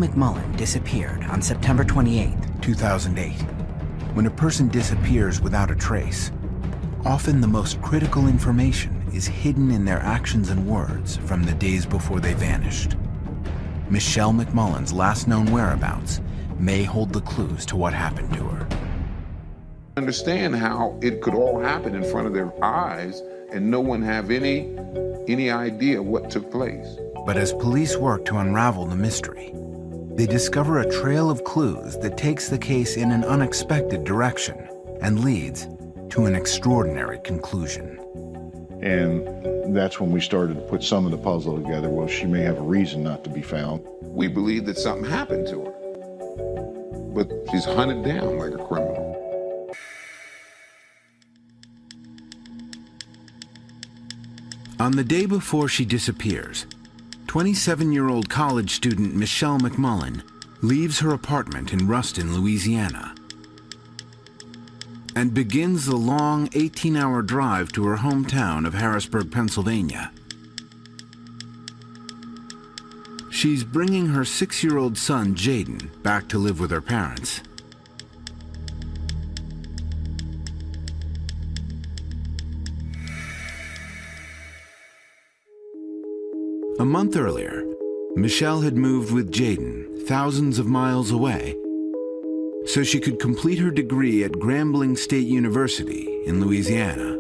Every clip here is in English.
McMullen disappeared on September 28, 2008. When a person disappears without a trace, often the most critical information is hidden in their actions and words from the days before they vanished. Michelle McMullen's last known whereabouts may hold the clues to what happened to her. Understand how it could all happen in front of their eyes and no one have any idea what took place. But as police work to unravel the mystery, they discover a trail of clues that takes the case in an unexpected direction and leads to an extraordinary conclusion. And that's when we started to put some of the puzzle together. Well, she may have a reason not to be found. We believe that something happened to her, but she's hunted down like a criminal. On the day before she disappears, 27-year-old college student Michelle McMullen leaves her apartment in Ruston, Louisiana, and begins the long 18-hour drive to her hometown of Harrisburg, Pennsylvania. She's bringing her 6-year-old son, Jaden, back to live with her parents. A month earlier, Michelle had moved with Jaden thousands of miles away so she could complete her degree at Grambling State University in Louisiana.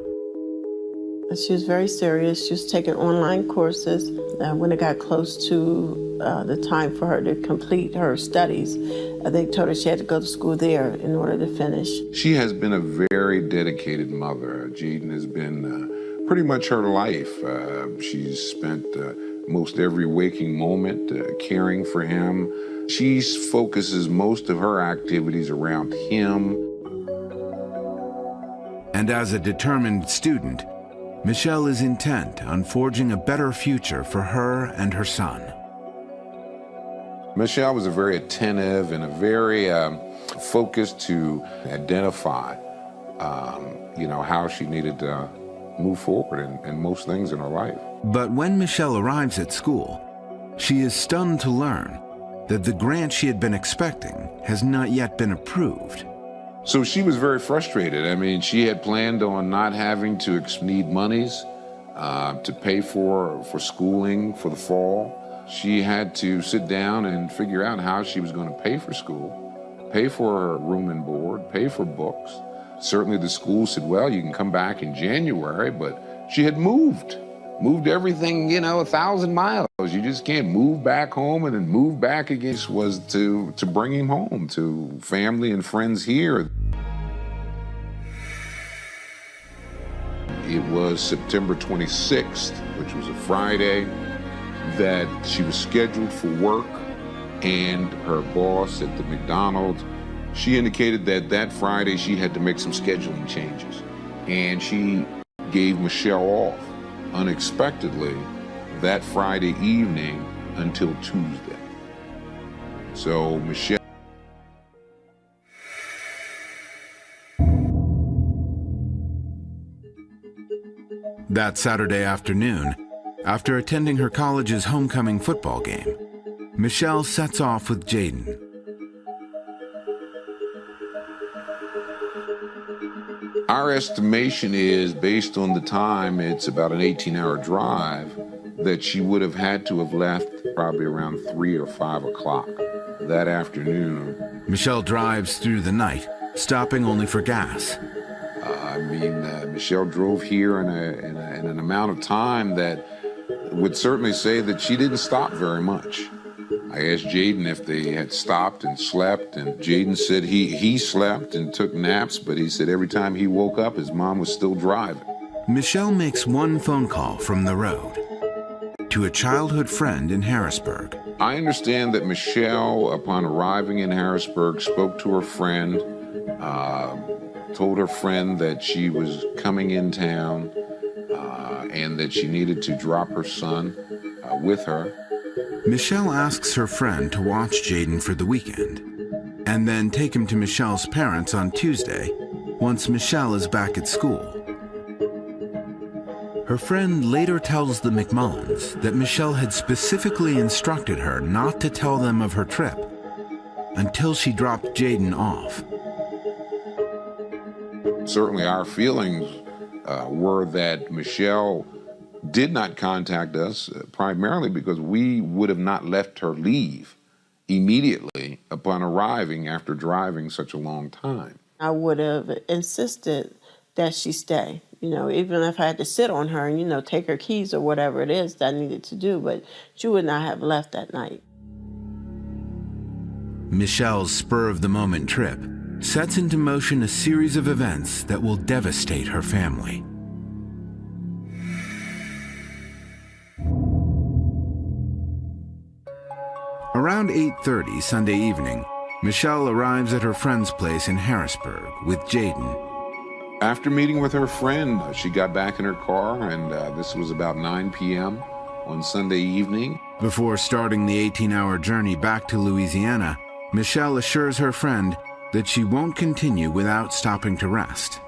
She was very serious. She was taking online courses. When it got close to the time for her to complete her studies, they told her she had to go to school there in order to finish. She has been a very dedicated mother. Jaden has been pretty much her life. She's spent most every waking moment caring for him. She focuses most of her activities around him. And as a determined student, Michelle is intent on forging a better future for her and her son. Michelle was a very attentive and a very focused to identify, how she needed to move forward in most things in her life. But when Michelle arrives at school, she is stunned to learn that the grant she had been expecting has not yet been approved. So she was very frustrated. I mean, she had planned on not having to need monies to pay for schooling for the fall. She had to sit down and figure out how she was going to pay for school, pay for her room and board, pay for books. Certainly the school said, well, you can come back in January, but she had moved everything, 1,000 miles. You just can't move back home and then move back again. This was to bring him home to family and friends here. It was September 26th, which was a Friday, that she was scheduled for work, and her boss at the McDonald's, she indicated that Friday she had to make some scheduling changes. And she gave Michelle off unexpectedly that Friday evening until Tuesday. So Michelle... That Saturday afternoon, after attending her college's homecoming football game, Michelle sets off with Jaden. Our estimation is, based on the time, it's about an 18-hour drive, that she would have had to have left probably around 3 or 5 o'clock that afternoon. Michelle drives through the night, stopping only for gas. Michelle drove here in an amount of time that would certainly say that she didn't stop very much. I asked Jaden if they had stopped and slept, and Jaden said he slept and took naps, but he said every time he woke up, his mom was still driving. Michelle makes one phone call from the road to a childhood friend in Harrisburg. I understand that Michelle, upon arriving in Harrisburg, spoke to her friend, told her friend that she was coming in town and that she needed to drop her son with her. Michelle asks her friend to watch Jaden for the weekend and then take him to Michelle's parents on Tuesday once Michelle is back at school. Her friend later tells the McMullins that Michelle had specifically instructed her not to tell them of her trip until she dropped Jaden off. Certainly our feelings were that Michelle did not contact us primarily because we would have not left her leave immediately upon arriving after driving such a long time. I would have insisted that she stay, even if I had to sit on her and, take her keys or whatever it is that I needed to do, but she would not have left that night. Michelle's spur-of-the-moment trip sets into motion a series of events that will devastate her family. Around 8:30 Sunday evening, Michelle arrives at her friend's place in Harrisburg with Jaden. After meeting with her friend, she got back in her car, and this was about 9 p.m. on Sunday evening. Before starting the 18-hour journey back to Louisiana, Michelle assures her friend that she won't continue without stopping to rest.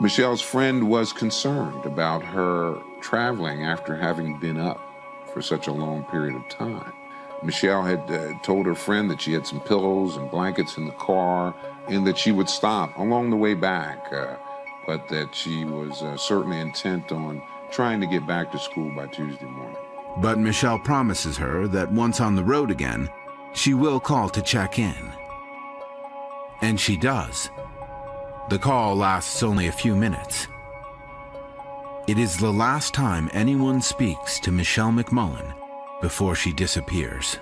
Michelle's friend was concerned about her traveling after having been up for such a long period of time. Michelle had told her friend that she had some pillows and blankets in the car and that she would stop along the way back, but that she was certainly intent on trying to get back to school by Tuesday morning. But Michelle promises her that once on the road again, she will call to check in. And she does. The call lasts only a few minutes. It is the last time anyone speaks to Michelle McMullin before she disappears.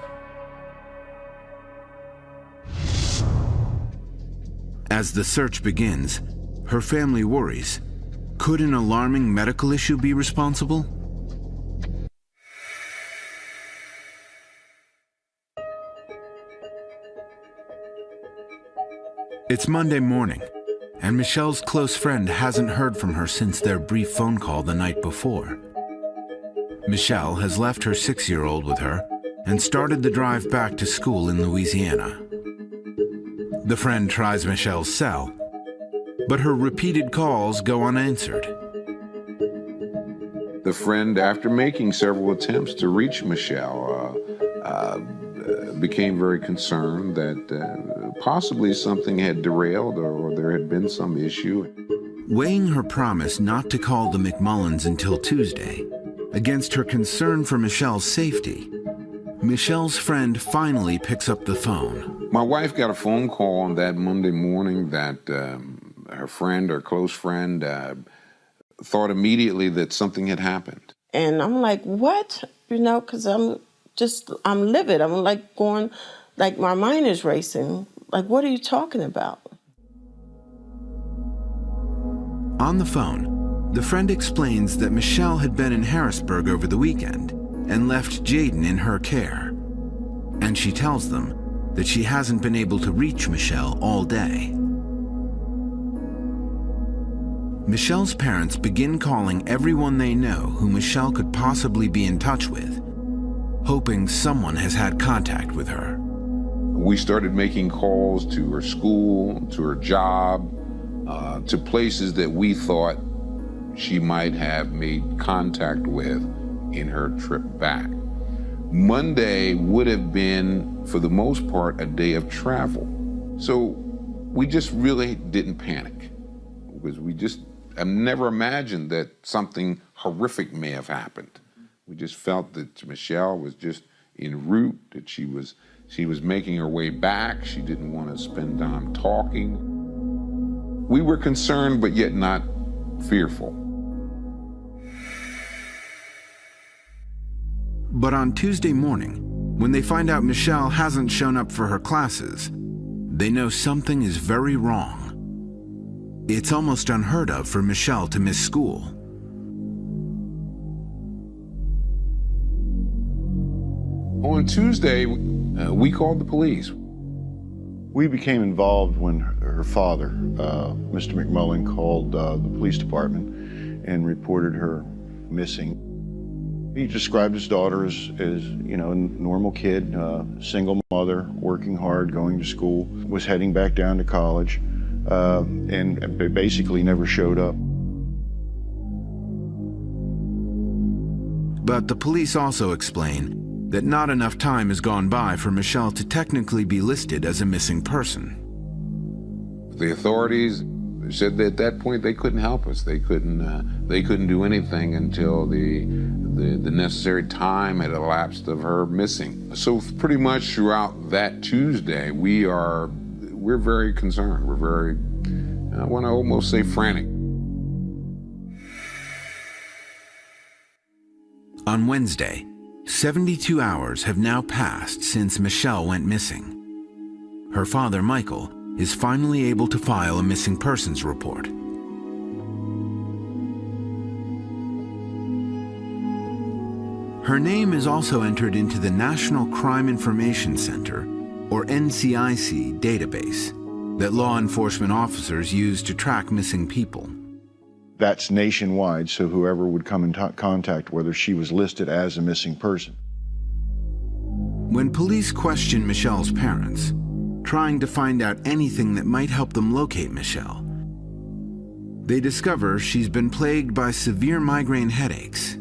As the search begins, her family worries. Could an alarming medical issue be responsible? It's Monday morning, and Michelle's close friend hasn't heard from her since their brief phone call the night before. Michelle has left her 6-year-old with her and started the drive back to school in Louisiana. The friend tries Michelle's cell, but her repeated calls go unanswered. The friend, after making several attempts to reach Michelle, became very concerned that possibly something had derailed or there had been some issue. Weighing her promise not to call the McMullins until Tuesday against her concern for Michelle's safety, Michelle's friend finally picks up the phone. My wife got a phone call on that Monday morning that her friend or close friend thought immediately that something had happened. And I'm like, what? Because I'm livid. I'm like going, like my mind is racing. Like, what are you talking about? On the phone, the friend explains that Michelle had been in Harrisburg over the weekend and left Jaden in her care. And she tells them that she hasn't been able to reach Michelle all day. Michelle's parents begin calling everyone they know who Michelle could possibly be in touch with, hoping someone has had contact with her. We started making calls to her school, to her job, to places that we thought she might have made contact with in her trip back. Monday would have been, for the most part, a day of travel. So we just really didn't panic because I never imagined that something horrific may have happened. We just felt that Michelle was just en route, that she was making her way back. She didn't want to spend time talking. We were concerned, but yet not fearful. But on Tuesday morning, when they find out Michelle hasn't shown up for her classes, they know something is very wrong. It's almost unheard of for Michelle to miss school. On Tuesday, we called the police. We became involved when her father, Mr. McMullin, called the police department and reported her missing. He described his daughter as a normal kid, single mother, working hard, going to school, was heading back down to college, and basically never showed up. But the police also explain that not enough time has gone by for Michelle to technically be listed as a missing person. The authorities said that at that point they couldn't help us. They couldn't do anything until the necessary time had elapsed of her missing. So pretty much throughout that Tuesday, we're very concerned. We're very, I want to almost say, frantic. On Wednesday, 72 hours have now passed since Michelle went missing. Her father, Michael, is finally able to file a missing persons report. Her name is also entered into the National Crime Information Center, or NCIC, database that law enforcement officers use to track missing people. That's nationwide, so whoever would come in contact, whether she was listed as a missing person. When police question Michelle's parents, trying to find out anything that might help them locate Michelle, they discover she's been plagued by severe migraine headaches.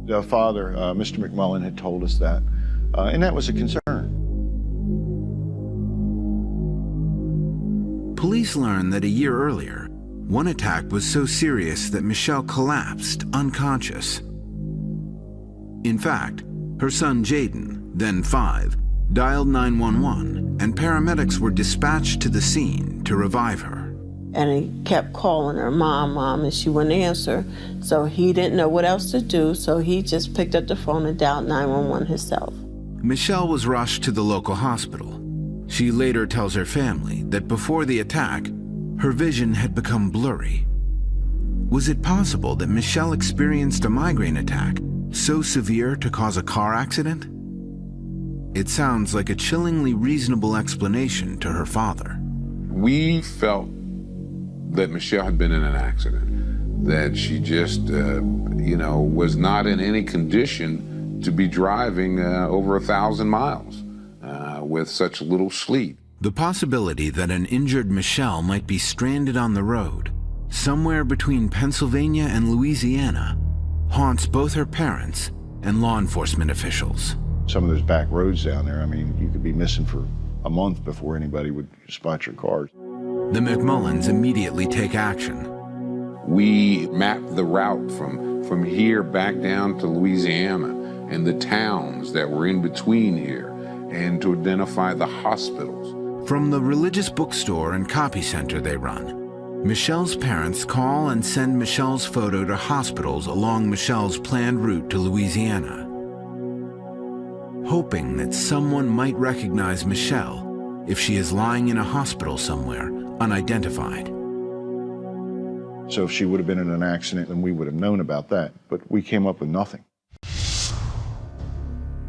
The father, Mr. McMullen, had told us that, and that was a concern. Police learned that a year earlier, one attack was so serious that Michelle collapsed unconscious. In fact, her son Jaden, then 5, dialed 911, and paramedics were dispatched to the scene to revive her. And he kept calling her, Mom, Mom, and she wouldn't answer. So he didn't know what else to do, so he just picked up the phone and dialed 911 himself. Michelle was rushed to the local hospital. She later tells her family that before the attack, her vision had become blurry. Was it possible that Michelle experienced a migraine attack so severe to cause a car accident? It sounds like a chillingly reasonable explanation to her father. We felt that Michelle had been in an accident, that she just, was not in any condition to be driving over 1,000 miles with such little sleep. The possibility that an injured Michelle might be stranded on the road, somewhere between Pennsylvania and Louisiana, haunts both her parents and law enforcement officials. Some of those back roads down there, I mean, you could be missing for a month before anybody would spot your cars. The McMullens immediately take action. We mapped the route from here back down to Louisiana and the towns that were in between here, and to identify the hospitals. From the religious bookstore and copy center they run, Michelle's parents call and send Michelle's photo to hospitals along Michelle's planned route to Louisiana, hoping that someone might recognize Michelle if she is lying in a hospital somewhere, unidentified. So if she would have been in an accident, then we would have known about that, but we came up with nothing.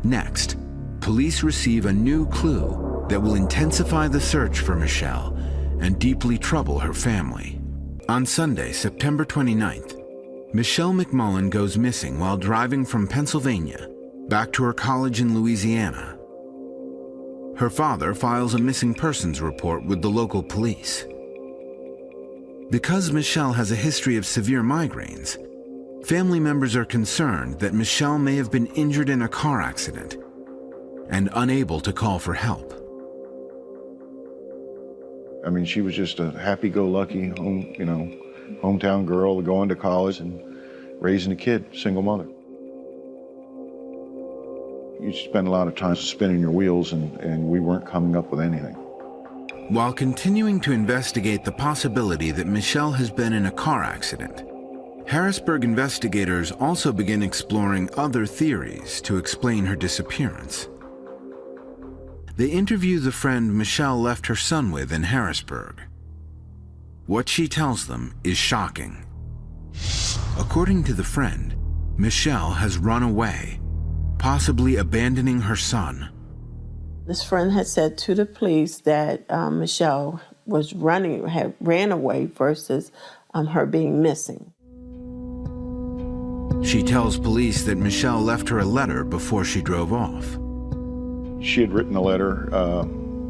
Next, police receive a new clue that will intensify the search for Michelle and deeply trouble her family. On Sunday, September 29th, Michelle McMullen goes missing while driving from Pennsylvania back to her college in Louisiana. Her father files a missing persons report with the local police. Because Michelle has a history of severe migraines, family members are concerned that Michelle may have been injured in a car accident and unable to call for help. I mean, she was just a happy-go-lucky hometown girl going to college and raising a kid, single mother. You spend a lot of time spinning your wheels, and we weren't coming up with anything. While continuing to investigate the possibility that Michelle has been in a car accident, Harrisburg investigators also begin exploring other theories to explain her disappearance. They interview the friend Michelle left her son with in Harrisburg. What she tells them is shocking. According to the friend, Michelle has run away, possibly abandoning her son. This friend had said to the police that Michelle ran away versus her being missing. She tells police that Michelle left her a letter before she drove off. She had written a letter.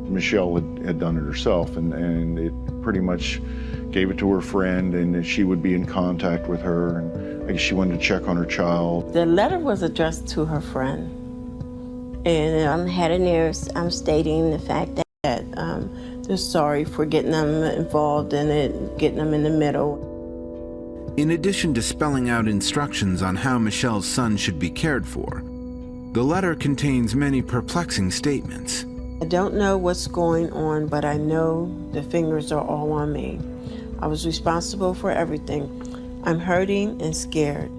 Michelle had done it herself, and it pretty much gave it to her friend, and that she would be in contact with her. And I guess she wanted to check on her child. The letter was addressed to her friend. And Had a nurse stating the fact that they're sorry for getting them involved in it, getting them in the middle. In addition to spelling out instructions on how Michelle's son should be cared for, the letter contains many perplexing statements. I don't know what's going on, but I know the fingers are all on me. I was responsible for everything. I'm hurting and scared.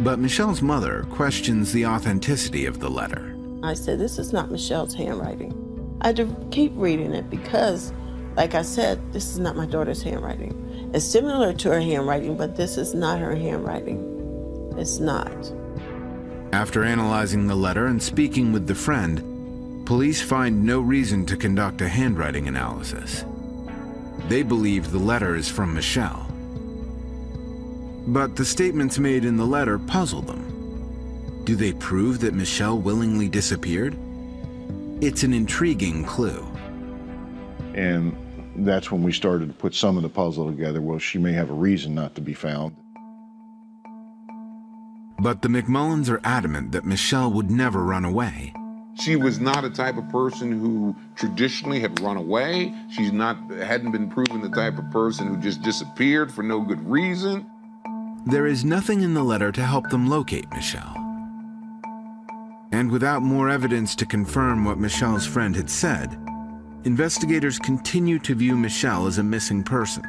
But Michelle's mother questions the authenticity of the letter. I said, this is not Michelle's handwriting. I had to keep reading it because, like I said, this is not my daughter's handwriting. It's similar to her handwriting, but this is not her handwriting. It's not. After analyzing the letter and speaking with the friend, police find no reason to conduct a handwriting analysis. They believe the letter is from Michelle. But the statements made in the letter puzzle them. Do they prove that Michelle willingly disappeared? It's an intriguing clue. And that's when we started to put some of the puzzle together. Well, she may have a reason not to be found. But the McMullins are adamant that Michelle would never run away. She was not a type of person who traditionally had run away. Hadn't been proven the type of person who just disappeared for no good reason. There is nothing in the letter to help them locate Michelle. And without more evidence to confirm what Michelle's friend had said, investigators continue to view Michelle as a missing person.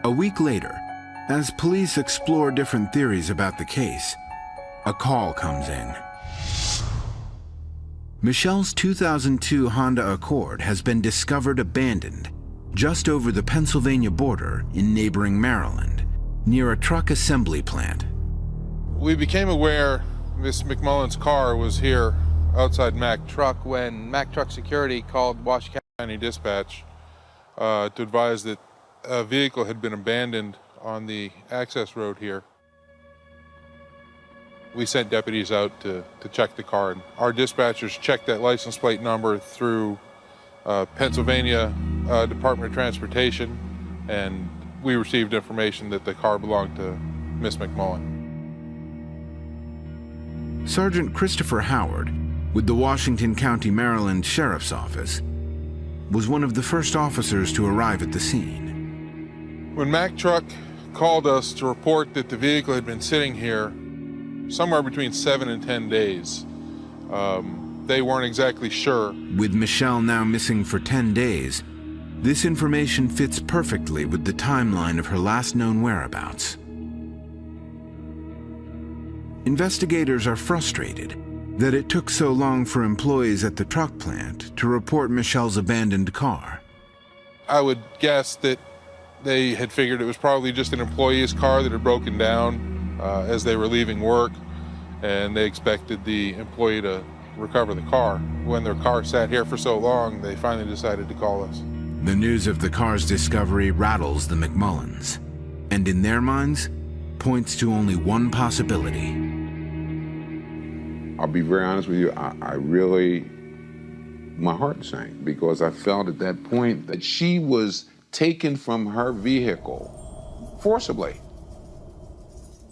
A week later, as police explore different theories about the case, a call comes in. Michelle's 2002 Honda Accord has been discovered abandoned just over the Pennsylvania border in neighboring Maryland, near a truck assembly plant. We became aware Miss McMullin's car was here outside Mack Truck when Mack Truck Security called Washington County Dispatch to advise that a vehicle had been abandoned on the access road here. We sent deputies out to check the car, and our dispatchers checked that license plate number through Pennsylvania Department of Transportation, and we received information that the car belonged to Miss McMullin. Sergeant Christopher Howard, with the Washington County, Maryland Sheriff's Office, was one of the first officers to arrive at the scene. When Mack Truck called us to report that the vehicle had been sitting here somewhere between 7 and 10 days, they weren't exactly sure. With Michelle now missing for 10 days, this information fits perfectly with the timeline of her last known whereabouts. Investigators are frustrated that it took so long for employees at the truck plant to report Michelle's abandoned car. I would guess that they had figured it was probably just an employee's car that had broken down as they were leaving work, and they expected the employee to recover the car. When their car sat here for so long, they finally decided to call us. The news of the car's discovery rattles the McMullins, and in their minds, points to only one possibility. I'll be very honest with you, I really, my heart sank because I felt at that point that she was taken from her vehicle forcibly,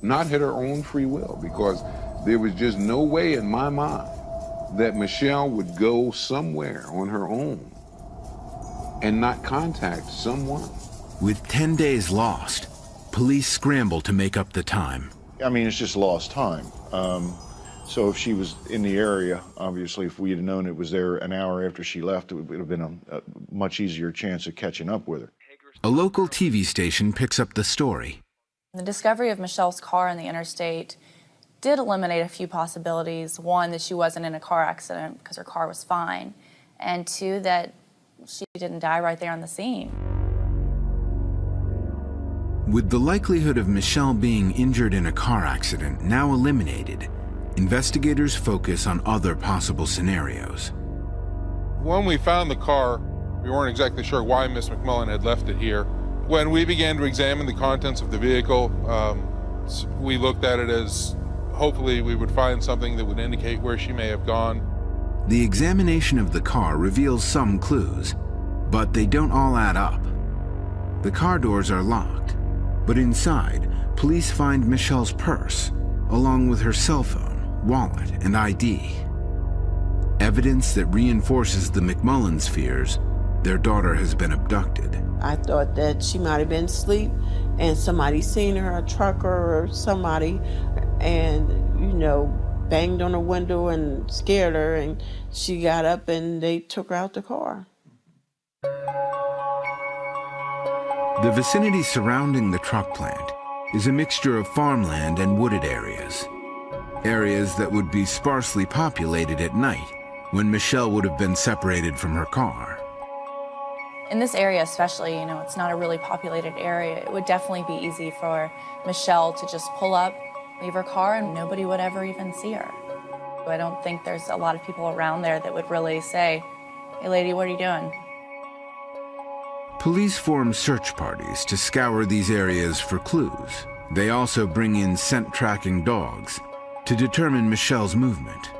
not at her own free will, because there was just no way in my mind that Michelle would go somewhere on her own and not contact someone. With 10 days lost, police scramble to make up the time. I mean, it's just lost time. So if she was in the area, obviously, if we had known it was there an hour after she left, it would have been a much easier chance of catching up with her. A local TV station picks up the story. The discovery of Michelle's car on the interstate did eliminate a few possibilities. One, that she wasn't in a car accident because her car was fine. And two, that she didn't die right there on the scene. With the likelihood of Michelle being injured in a car accident now eliminated, investigators focus on other possible scenarios. When we found the car, we weren't exactly sure why Miss McMullin had left it here. When we began to examine the contents of the vehicle, we looked at it as hopefully we would find something that would indicate where she may have gone. The examination of the car reveals some clues, but they don't all add up. The car doors are locked, but inside, police find Michelle's purse, along with her cell phone, wallet, and ID. Evidence that reinforces the McMullins' fears their daughter has been abducted. I thought that she might have been asleep and somebody seen her, a trucker or somebody, and, banged on her window and scared her, and she got up and they took her out the car. The vicinity surrounding the truck plant is a mixture of farmland and wooded areas. Areas that would be sparsely populated at night when Michelle would have been separated from her car. In this area especially, it's not a really populated area. It would definitely be easy for Michelle to just pull up, leave her car, and nobody would ever even see her. I don't think there's a lot of people around there that would really say, "Hey lady, what are you doing?" Police form search parties to scour these areas for clues. They also bring in scent-tracking dogs to determine Michelle's movement.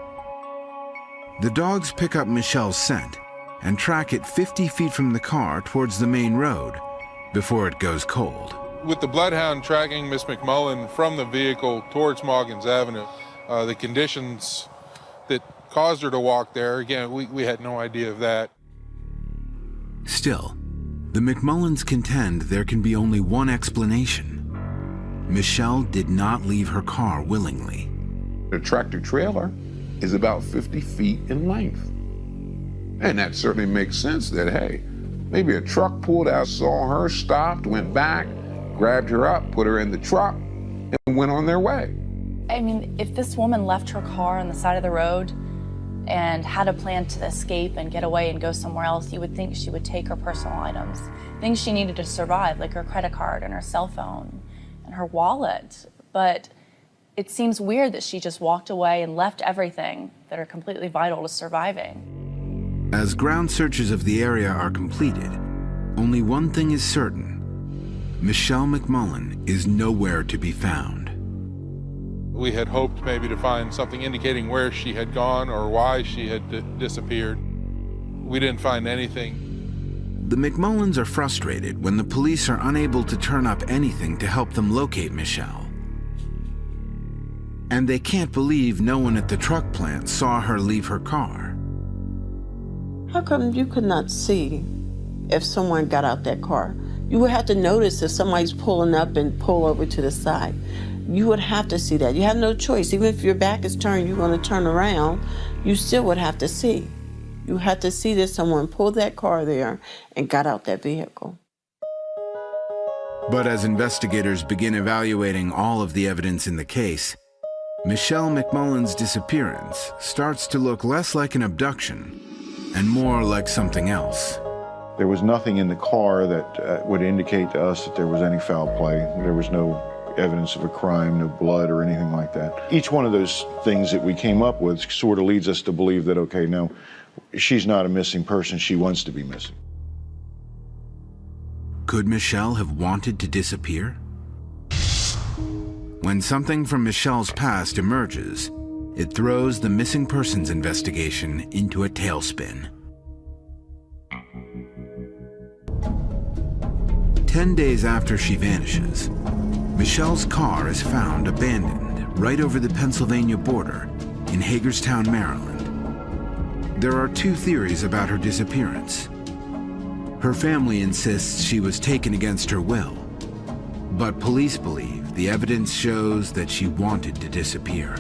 The dogs pick up Michelle's scent and track it 50 feet from the car towards the main road before it goes cold. With the bloodhound tracking Miss McMullen from the vehicle towards Moggins Avenue, the conditions that caused her to walk there, again, we had no idea of that. Still, the McMullins contend there can be only one explanation. Michelle did not leave her car willingly. The tractor trailer is about 50 feet in length. And that certainly makes sense that, hey, maybe a truck pulled out, saw her, stopped, went back, grabbed her up, put her in the truck, and went on their way. I mean, if this woman left her car on the side of the road and had a plan to escape and get away and go somewhere else, you would think she would take her personal items, things she needed to survive, like her credit card and her cell phone and her wallet. But it seems weird that she just walked away and left everything that are completely vital to surviving. As ground searches of the area are completed, only one thing is certain. Michelle McMullen is nowhere to be found. We had hoped maybe to find something indicating where she had gone or why she had disappeared. We didn't find anything. The McMullins are frustrated when the police are unable to turn up anything to help them locate Michelle. And they can't believe no one at the truck plant saw her leave her car. How come you could not see if someone got out that car? You would have to notice if somebody's pulling up and pull over to the side. You would have to see that. You have no choice. Even if your back is turned, you're going to turn around, you still would have to see. You had to see that someone pulled that car there and got out that vehicle. But as investigators begin evaluating all of the evidence in the case, Michelle McMullen's disappearance starts to look less like an abduction and more like something else. There was nothing in the car that would indicate to us that there was any foul play. There was no evidence of a crime, no blood or anything like that. Each one of those things that we came up with sort of leads us to believe that, okay, no, she's not a missing person, she wants to be missing. Could Michelle have wanted to disappear? When something from Michelle's past emerges, it throws the missing persons investigation into a tailspin. 10 days after she vanishes, Michelle's car is found abandoned right over the Pennsylvania border in Hagerstown, Maryland. There are two theories about her disappearance. Her family insists she was taken against her will, but police believe the evidence shows that she wanted to disappear.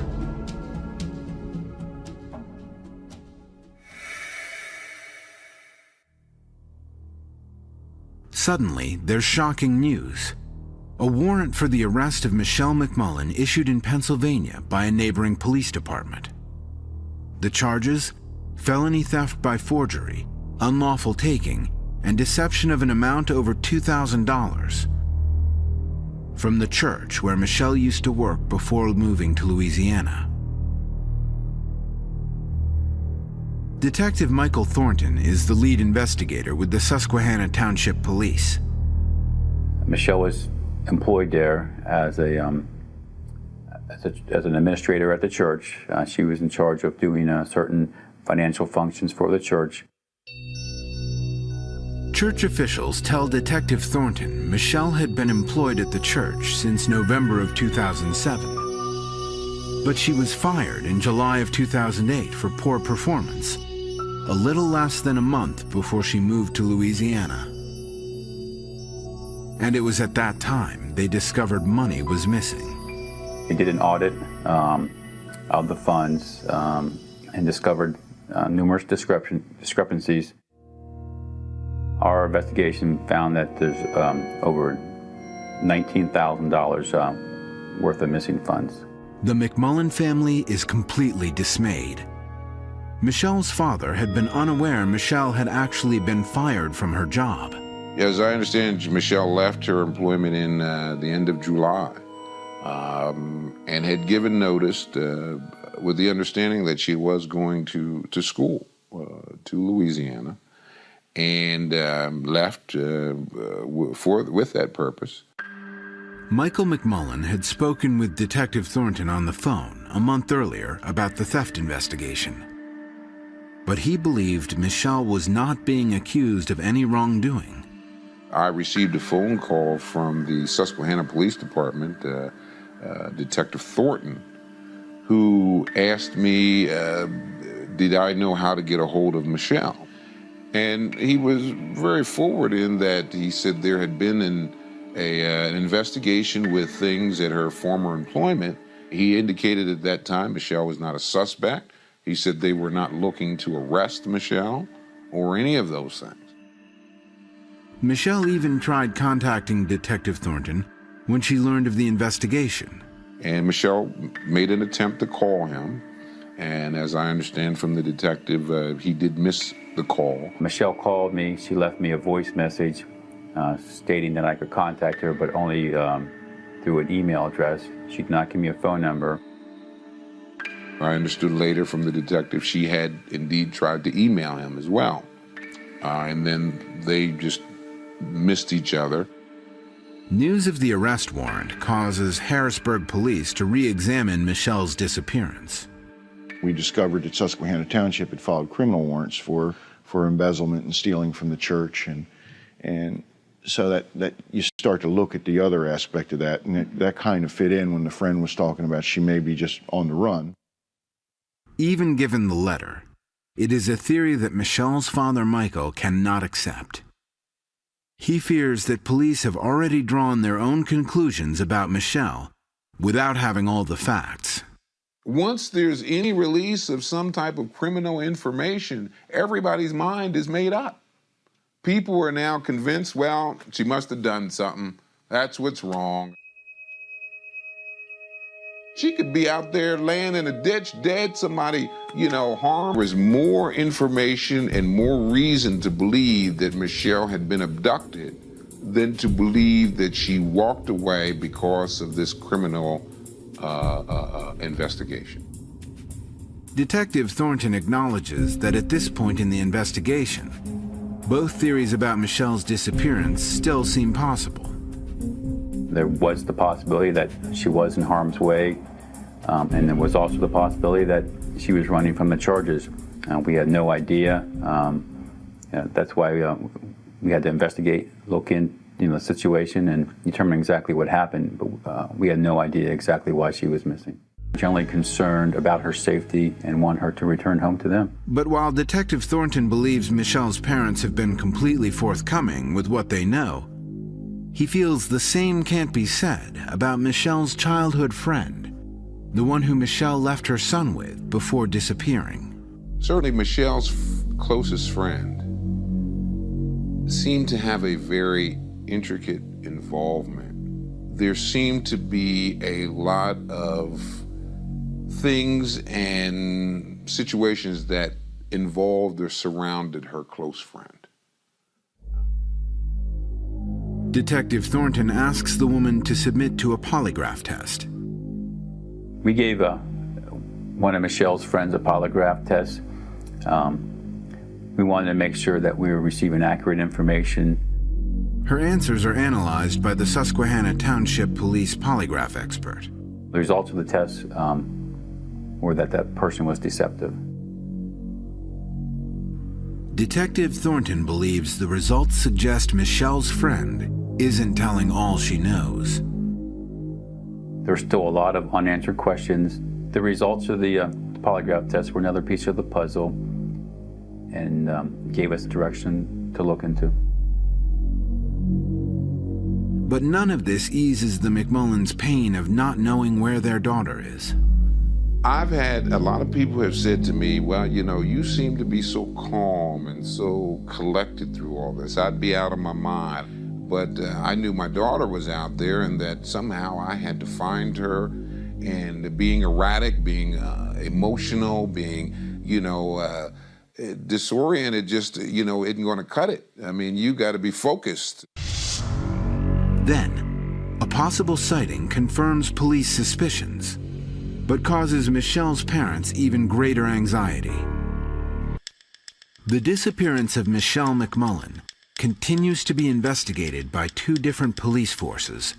Suddenly, there's shocking news. A warrant for the arrest of Michelle McMullen issued in Pennsylvania by a neighboring police department. The charges? Felony theft by forgery, unlawful taking, and deception of an amount over $2,000 from the church where Michelle used to work before moving to Louisiana. Detective Michael Thornton is the lead investigator with the Susquehanna Township Police. Michelle was employed there as an administrator at the church. She was in charge of doing certain financial functions for the church. Church officials tell Detective Thornton Michelle had been employed at the church since November of 2007. But she was fired in July of 2008 for poor performance, a little less than a month before she moved to Louisiana. And it was at that time they discovered money was missing. We did an audit of the funds and discovered numerous discrepancies. Our investigation found that there's over $19,000 worth of missing funds. The McMullen family is completely dismayed. Michelle's father had been unaware Michelle had actually been fired from her job. As I understand, Michelle left her employment in the end of July and had given notice with the understanding that she was going to school to Louisiana, and left with that purpose. Michael McMullen had spoken with Detective Thornton on the phone a month earlier about the theft investigation. But he believed Michelle was not being accused of any wrongdoing. I received a phone call from the Susquehanna Police Department, Detective Thornton, who asked me, did I know how to get a hold of Michelle? And he was very forward in that he said there had been an investigation with things at her former employment. He indicated at that time Michelle was not a suspect. He said they were not looking to arrest Michelle or any of those things. Michelle even tried contacting Detective Thornton when she learned of the investigation. And Michelle made an attempt to call him. And as I understand from the detective, he did miss the call. Michelle called me. She left me a voice message stating that I could contact her, but only through an email address. She did not give me a phone number. I understood later from the detective she had indeed tried to email him as well. And then they just missed each other. News of the arrest warrant causes Harrisburg police to re-examine Michelle's disappearance. We discovered that Susquehanna Township had filed criminal warrants for embezzlement and stealing from the church, and so that you start to look at the other aspect of that, and that kind of fit in when the friend was talking about she may be just on the run. Even given the letter, it is a theory that Michelle's father, Michael, cannot accept. He fears that police have already drawn their own conclusions about Michelle without having all the facts. Once there's any release of some type of criminal information, everybody's mind is made up. People are now convinced, well, she must have done something. That's what's wrong. She could be out there laying in a ditch dead, somebody, harmed. There was more information and more reason to believe that Michelle had been abducted than to believe that she walked away because of this criminal investigation. Detective Thornton acknowledges that at this point in the investigation, both theories about Michelle's disappearance still seem possible. There was the possibility that she was in harm's way, and there was also the possibility that she was running from the charges. We had no idea. That's why we had to investigate, look in the situation and determine exactly what happened, but we had no idea exactly why she was missing. Generally concerned about her safety and want her to return home to them. But while Detective Thornton believes Michelle's parents have been completely forthcoming with what they know, he feels the same can't be said about Michelle's childhood friend, the one who Michelle left her son with before disappearing. Certainly Michelle's closest friend seemed to have a very intricate involvement. There seemed to be a lot of things and situations that involved or surrounded her close friend. Detective Thornton asks the woman to submit to a polygraph test. We gave one of Michelle's friends a polygraph test. We wanted to make sure that we were receiving accurate information. Her answers are analyzed by the Susquehanna Township Police polygraph expert. The results of the test were that person was deceptive. Detective Thornton believes the results suggest Michelle's friend isn't telling all she knows. There's still a lot of unanswered questions. The results of the polygraph test were another piece of the puzzle and gave us direction to look into. But none of this eases the McMullins' pain of not knowing where their daughter is. I've had a lot of people who have said to me, well, you know, you seem to be so calm and so collected through all this. I'd be out of my mind. But I knew my daughter was out there and that somehow I had to find her. And being erratic, being emotional, being, you know, disoriented, just, you know, isn't going to cut it. I mean, you got to be focused. Then, a possible sighting confirms police suspicions, but causes Michelle's parents even greater anxiety. The disappearance of Michelle McMullen continues to be investigated by two different police forces.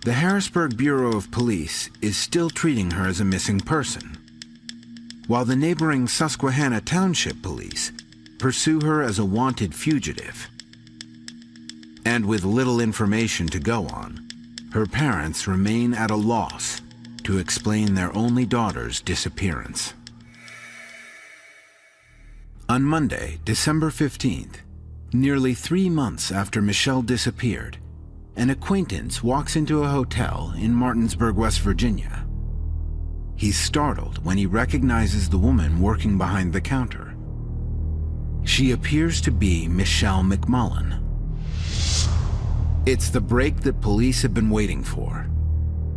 The Harrisburg Bureau of Police is still treating her as a missing person, while the neighboring Susquehanna Township Police pursue her as a wanted fugitive. And with little information to go on, her parents remain at a loss to explain their only daughter's disappearance. On Monday, December 15th, nearly 3 months after Michelle disappeared, an acquaintance walks into a hotel in Martinsburg, West Virginia. He's startled when he recognizes the woman working behind the counter. She appears to be Michelle McMullen. It's the break that police have been waiting for.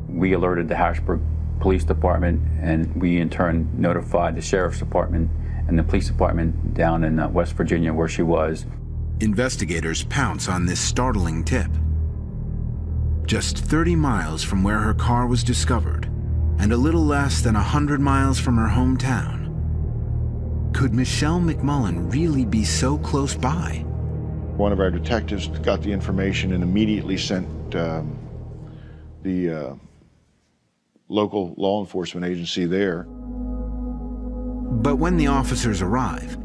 We alerted the Harrisburg Police Department, and we in turn notified the Sheriff's Department and the Police Department down in West Virginia where she was. Investigators pounce on this startling tip. Just 30 miles from where her car was discovered, and a little less than 100 miles from her hometown. Could Michelle McMullen really be so close by? One of our detectives got the information and immediately sent the local law enforcement agency there. But when the officers arrive,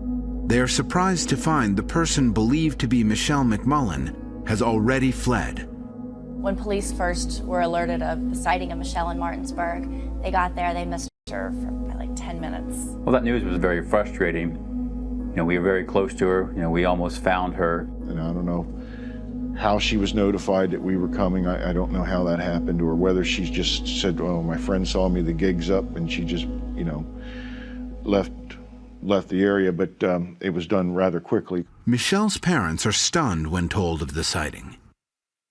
they are surprised to find the person believed to be Michelle McMullen has already fled. When police first were alerted of the sighting of Michelle in Martinsburg, they got there, they missed her for like 10 minutes. Well, that news was very frustrating. You know, we were very close to her. You know, we almost found her. And I don't know how she was notified that we were coming. I don't know how that happened, or whether she just said, oh, my friend saw me, the gig's up, and she just, you know, left the area, but it was done rather quickly. Michelle's parents are stunned when told of the sighting.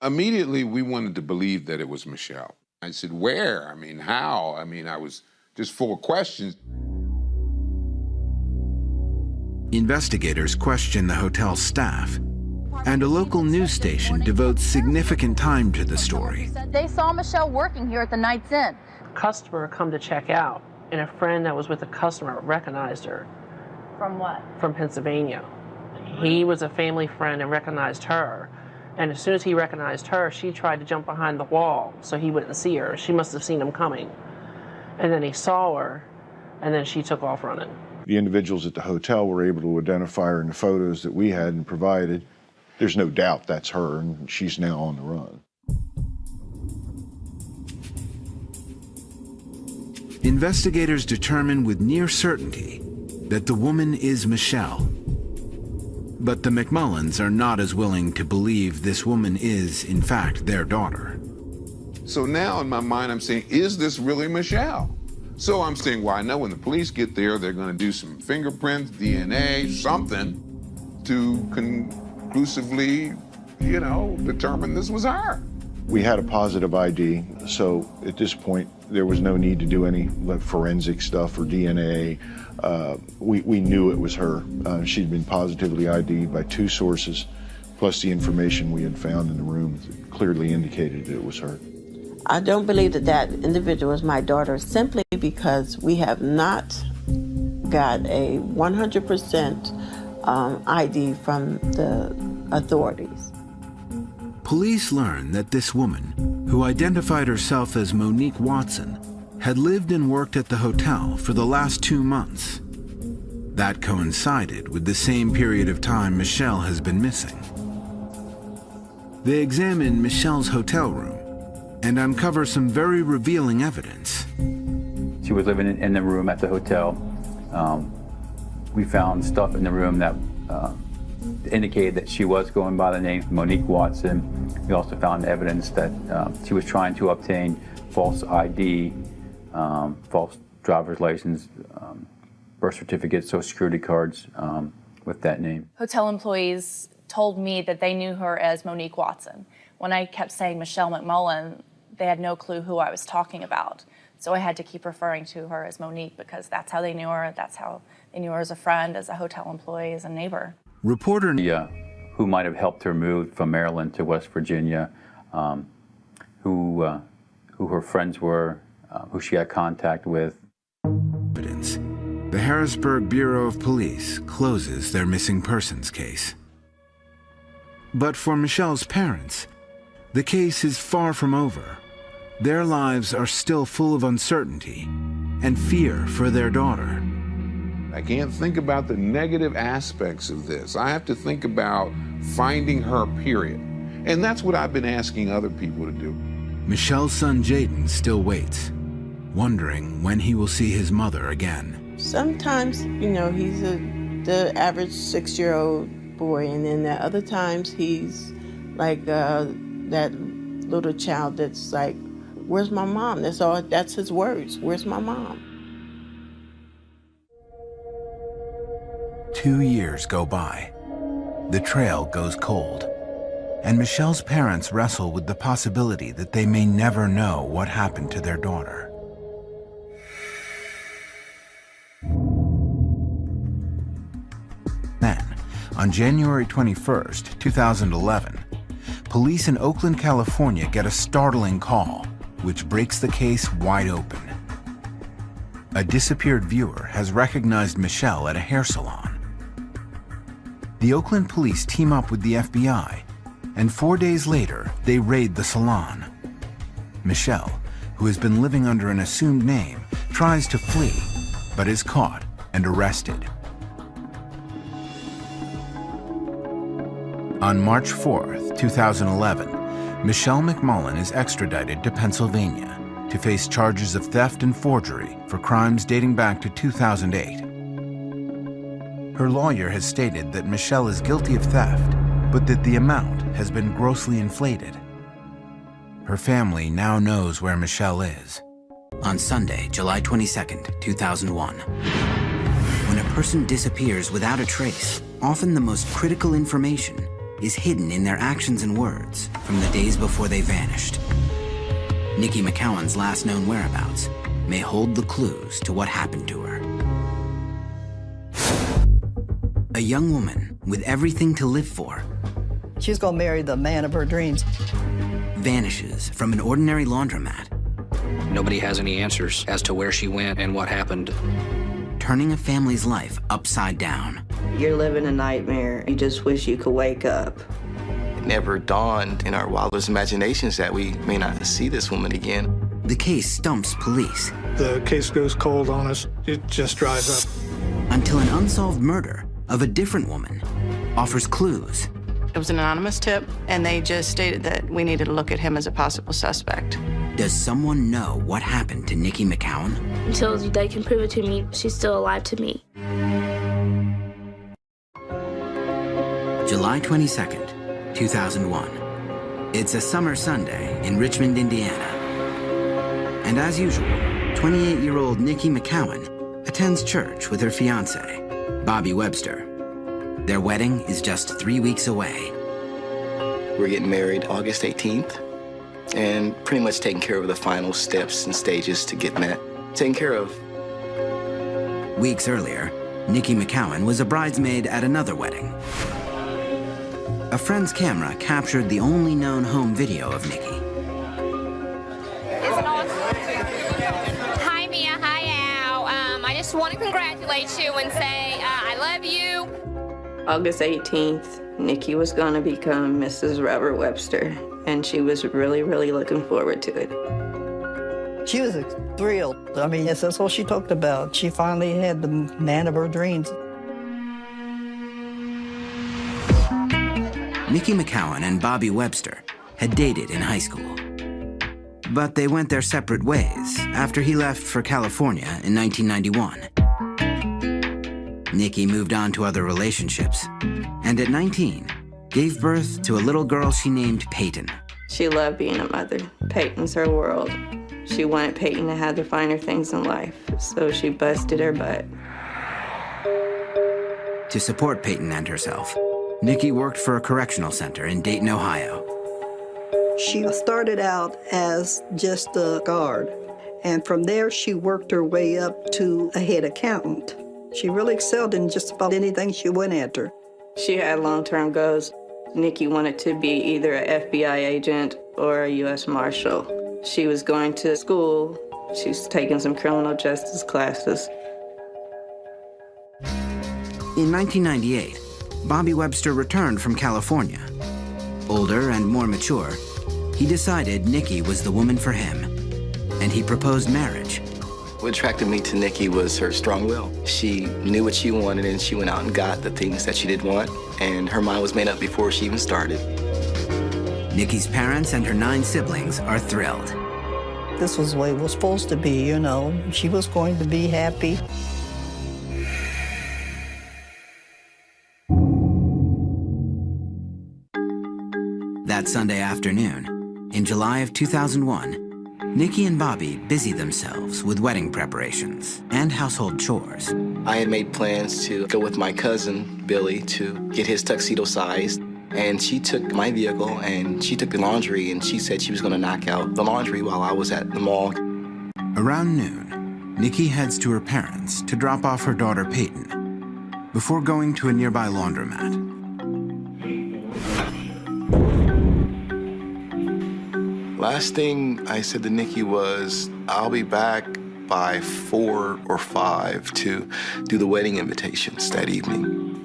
Immediately, we wanted to believe that it was Michelle. I said, where? I mean, how? I mean, I was just full of questions. Investigators question the hotel staff, and a local news station devotes significant time to the story. They saw Michelle working here at the Knight's Inn. A customer come to check out, and a friend that was with the customer recognized her. From what? From Pennsylvania. He was a family friend and recognized her. And as soon as he recognized her, she tried to jump behind the wall so he wouldn't see her. She must have seen him coming. And then he saw her, and then she took off running. The individuals at the hotel were able to identify her in the photos that we had and provided. There's no doubt that's her, and she's now on the run. Investigators determine with near certainty that the woman is Michelle. But the McMullens are not as willing to believe this woman is, in fact, their daughter. So now in my mind, I'm saying, is this really Michelle? So I'm saying, well, I know when the police get there, they're going to do some fingerprints, DNA, something to conclusively, you know, determine this was her. We had a positive ID, so at this point, there was no need to do any forensic stuff or DNA. We knew it was her. She'd been positively ID'd by 2 sources, plus the information we had found in the room clearly indicated that it was her. I don't believe that that individual is my daughter simply because we have not got a 100% ID from the authorities. Police learn that this woman, who identified herself as Monique Watson, had lived and worked at the hotel for the last 2 months. That coincided with the same period of time Michelle has been missing. They examine Michelle's hotel room and uncover some very revealing evidence. She was living in the room at the hotel. We found stuff in the room that indicated that she was going by the name Monique Watson. We also found evidence that she was trying to obtain false ID, false driver's license, birth certificates, social security cards with that name. Hotel employees told me that they knew her as Monique Watson. When I kept saying Michelle McMullen, they had no clue who I was talking about. So I had to keep referring to her as Monique because that's how they knew her. That's how they knew her as a friend, as a hotel employee, as a neighbor. Reporter who might have helped her move from Maryland to West Virginia, who her friends were, who she had contact with. Evidence. The Harrisburg Bureau of Police closes their missing persons case. But for Michelle's parents, the case is far from over. Their lives are still full of uncertainty and fear for their daughter. I can't think about the negative aspects of this. I have to think about finding her, period. And that's what I've been asking other people to do. Michelle's son Jaden still waits, wondering when he will see his mother again. Sometimes, you know, he's the average 6-year-old boy, and then at other times he's like that little child that's like, where's my mom? That's his words, where's my mom? 2 years go by. The trail goes cold, and Michelle's parents wrestle with the possibility that they may never know what happened to their daughter. Then, on January 21st, 2011, police in Oakland, California get a startling call, which breaks the case wide open. A disappeared viewer has recognized Michelle at a hair salon. The Oakland police team up with the FBI, and 4 days later, they raid the salon. Michelle, who has been living under an assumed name, tries to flee, but is caught and arrested. On March 4th, 2011, Michelle McMullen is extradited to Pennsylvania to face charges of theft and forgery for crimes dating back to 2008. Her lawyer has stated that Michelle is guilty of theft, but that the amount has been grossly inflated. Her family now knows where Michelle is. On Sunday, July 22nd, 2001. When a person disappears without a trace, often the most critical information is hidden in their actions and words from the days before they vanished. Nikki McCowan's last known whereabouts may hold the clues to what happened to her. A young woman with everything to live for. She's gonna marry the man of her dreams. Vanishes from an ordinary laundromat. Nobody has any answers as to where she went and what happened. Turning a family's life upside down. You're living a nightmare. You just wish you could wake up. It never dawned in our wildest imaginations that we may not see this woman again. The case stumps police. The case goes cold on us. It just dries up. Until an unsolved murder of a different woman offers clues. It was an anonymous tip, and they just stated that we needed to look at him as a possible suspect. Does someone know what happened to Nikki McCowan? Until they can prove it to me, she's still alive to me. July 22nd, 2001. It's a summer Sunday in Richmond, Indiana. And as usual, 28-year-old Nikki McCowan attends church with her fiancé, Bobby Webster. Their wedding is just 3 weeks away. We're getting married August 18th and pretty much taking care of the final steps and stages to getting that taken care of. Weeks earlier, Nikki McCowan was a bridesmaid at another wedding. A friend's camera captured the only known home video of Nikki. Hi, Mia. Hi, Al. I just want to congratulate you and say I love you. August 18th, Nikki was going to become Mrs. Robert Webster, and she was really, really looking forward to it. She was thrilled. I mean, that's all she talked about. She finally had the man of her dreams. Nikki McCowan and Bobby Webster had dated in high school. But they went their separate ways after he left for California in 1991. Nikki moved on to other relationships, and at 19, gave birth to a little girl she named Peyton. She loved being a mother. Peyton's her world. She wanted Peyton to have the finer things in life, so she busted her butt. To support Peyton and herself, Nikki worked for a correctional center in Dayton, Ohio. She started out as just a guard, and from there she worked her way up to a head accountant. She really excelled in just about anything she went after. She had long-term goals. Nikki wanted to be either an FBI agent or a U.S. Marshal. She was going to school. She's taking some criminal justice classes. In 1998, Bobby Webster returned from California. Older and more mature, he decided Nikki was the woman for him, and he proposed marriage. What attracted me to Nikki was her strong will. She knew what she wanted, and she went out and got the things that she did want, and her mind was made up before she even started. Nikki's parents and her 9 siblings are thrilled. This was the way it was supposed to be, you know. She was going to be happy. That Sunday afternoon, in July of 2001, Nikki and Bobby busied themselves with wedding preparations and household chores. I had made plans to go with my cousin, Billy, to get his tuxedo sized. And she took my vehicle and she took the laundry, and she said she was going to knock out the laundry while I was at the mall. Around noon, Nikki heads to her parents to drop off her daughter Peyton before going to a nearby laundromat. Last thing I said to Nikki was, I'll be back by 4 or 5 to do the wedding invitations that evening.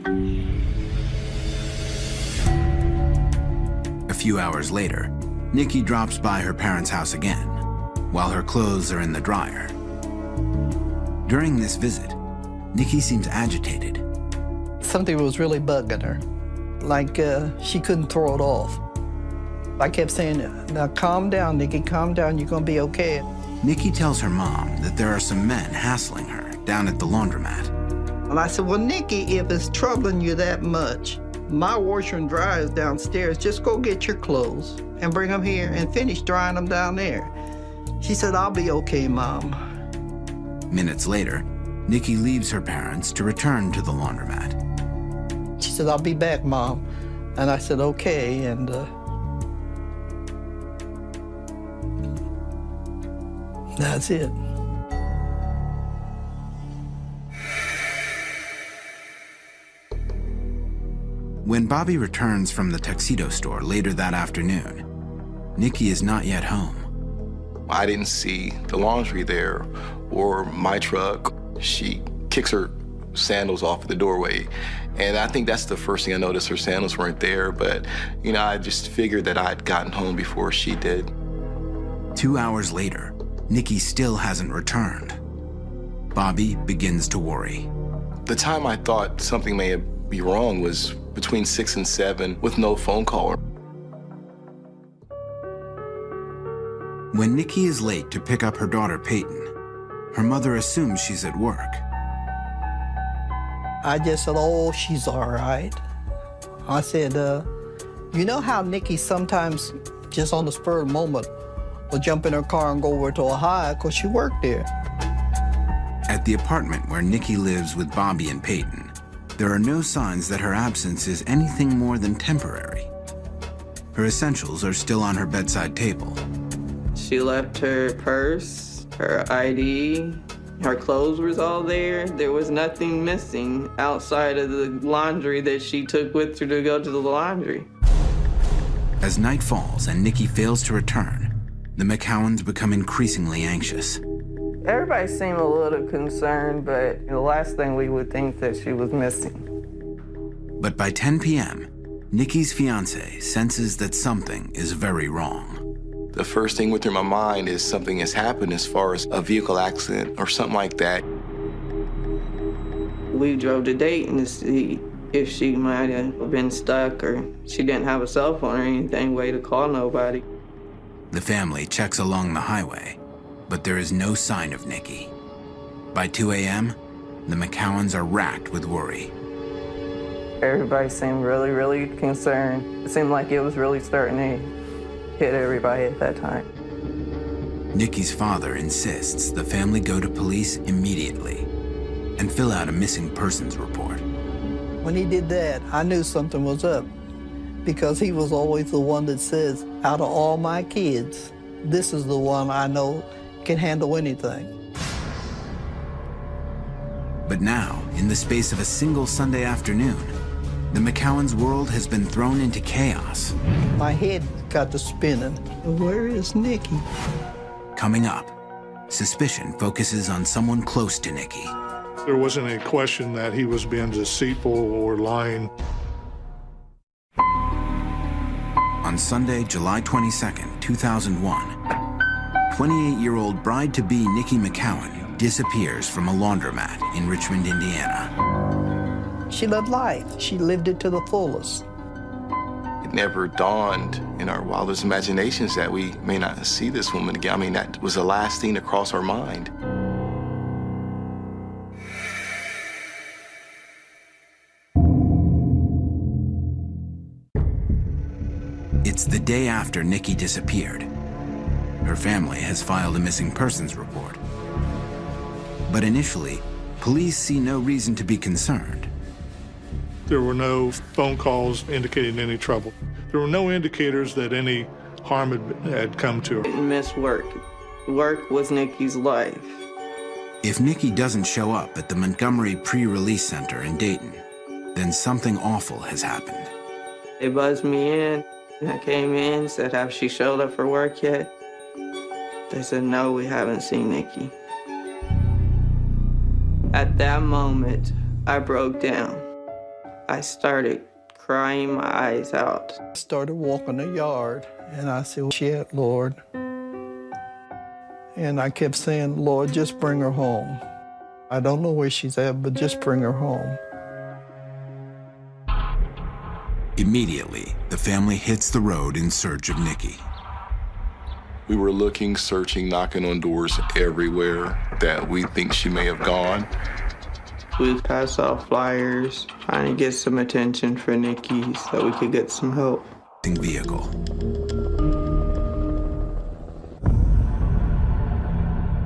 A few hours later, Nikki drops by her parents' house again, while her clothes are in the dryer. During this visit, Nikki seems agitated. Something was really bugging her, like she couldn't throw it off. I kept saying, now calm down, Nikki, calm down, you're gonna be okay. Nikki tells her mom that there are some men hassling her down at the laundromat. And I said, well, Nikki, if it's troubling you that much, my washer and dryer is downstairs. Just go get your clothes and bring them here and finish drying them down there. She said, I'll be okay, Mom. Minutes later, Nikki leaves her parents to return to the laundromat. She said, I'll be back, Mom. And I said, okay, and that's it. When Bobby returns from the tuxedo store later that afternoon, Nikki is not yet home. I didn't see the laundry there or my truck. She kicks her sandals off the doorway. And I think that's the first thing I noticed. Her sandals weren't there, but you know, I just figured that I'd gotten home before she did. 2 hours later, Nikki still hasn't returned. Bobby begins to worry. The time I thought something may be wrong was between 6 and 7 with no phone call. When Nikki is late to pick up her daughter Peyton, her mother assumes she's at work. I just said, oh, she's all right. I said, you know how Nikki sometimes, just on the spur of the moment, will jump in her car and go over to Ohio because she worked there. At the apartment where Nikki lives with Bobby and Peyton, there are no signs that her absence is anything more than temporary. Her essentials are still on her bedside table. She left her purse, her ID, her clothes was all there. There was nothing missing outside of the laundry that she took with her to go to the laundry. As night falls and Nikki fails to return, the McCowans become increasingly anxious. Everybody seemed a little concerned, but the last thing we would think that she was missing. But by 10 p.m., Nikki's fiance senses that something is very wrong. The first thing within my mind is something has happened as far as a vehicle accident or something like that. We drove to Dayton to see if she might have been stuck or she didn't have a cell phone or anything, way to call nobody. The family checks along the highway, but there is no sign of Nikki. By 2 a.m., the McCowans are racked with worry. Everybody seemed really, really concerned. It seemed like it was really starting to hit everybody at that time. Nikki's father insists the family go to police immediately and fill out a missing persons report. When he did that, I knew something was up because he was always the one that says, out of all my kids, this is the one I know can handle anything. But now, in the space of a single Sunday afternoon, the McCowans' world has been thrown into chaos. My head got to spinning. Where is Nikki? Coming up, suspicion focuses on someone close to Nikki. There wasn't any question that he was being deceitful or lying. On Sunday, July 22nd, 2001, 28-year-old bride-to-be Nikki McCowan disappears from a laundromat in Richmond, Indiana. She lived life. She lived it to the fullest. It never dawned in our wildest imaginations that we may not see this woman again. I mean, that was the last thing to cross our mind. It's the day after Nikki disappeared. Her family has filed a missing persons report. But initially, police see no reason to be concerned. There were no phone calls indicating any trouble. There were no indicators that any harm had come to her. Miss work. Work was Nikki's life. If Nikki doesn't show up at the Montgomery Pre-Release Center in Dayton, then something awful has happened. They buzzed me in. I came in, said, have she showed up for work yet? They said, no, we haven't seen Nikki. At that moment, I broke down. I started crying my eyes out. I started walking the yard, and I said, shit, Lord. And I kept saying, Lord, just bring her home. I don't know where she's at, but just bring her home. Immediately, the family hits the road in search of Nikki. We were looking, searching, knocking on doors everywhere that we think she may have gone. We passed out flyers, trying to get some attention for Nikki so we could get some help. Vehicle.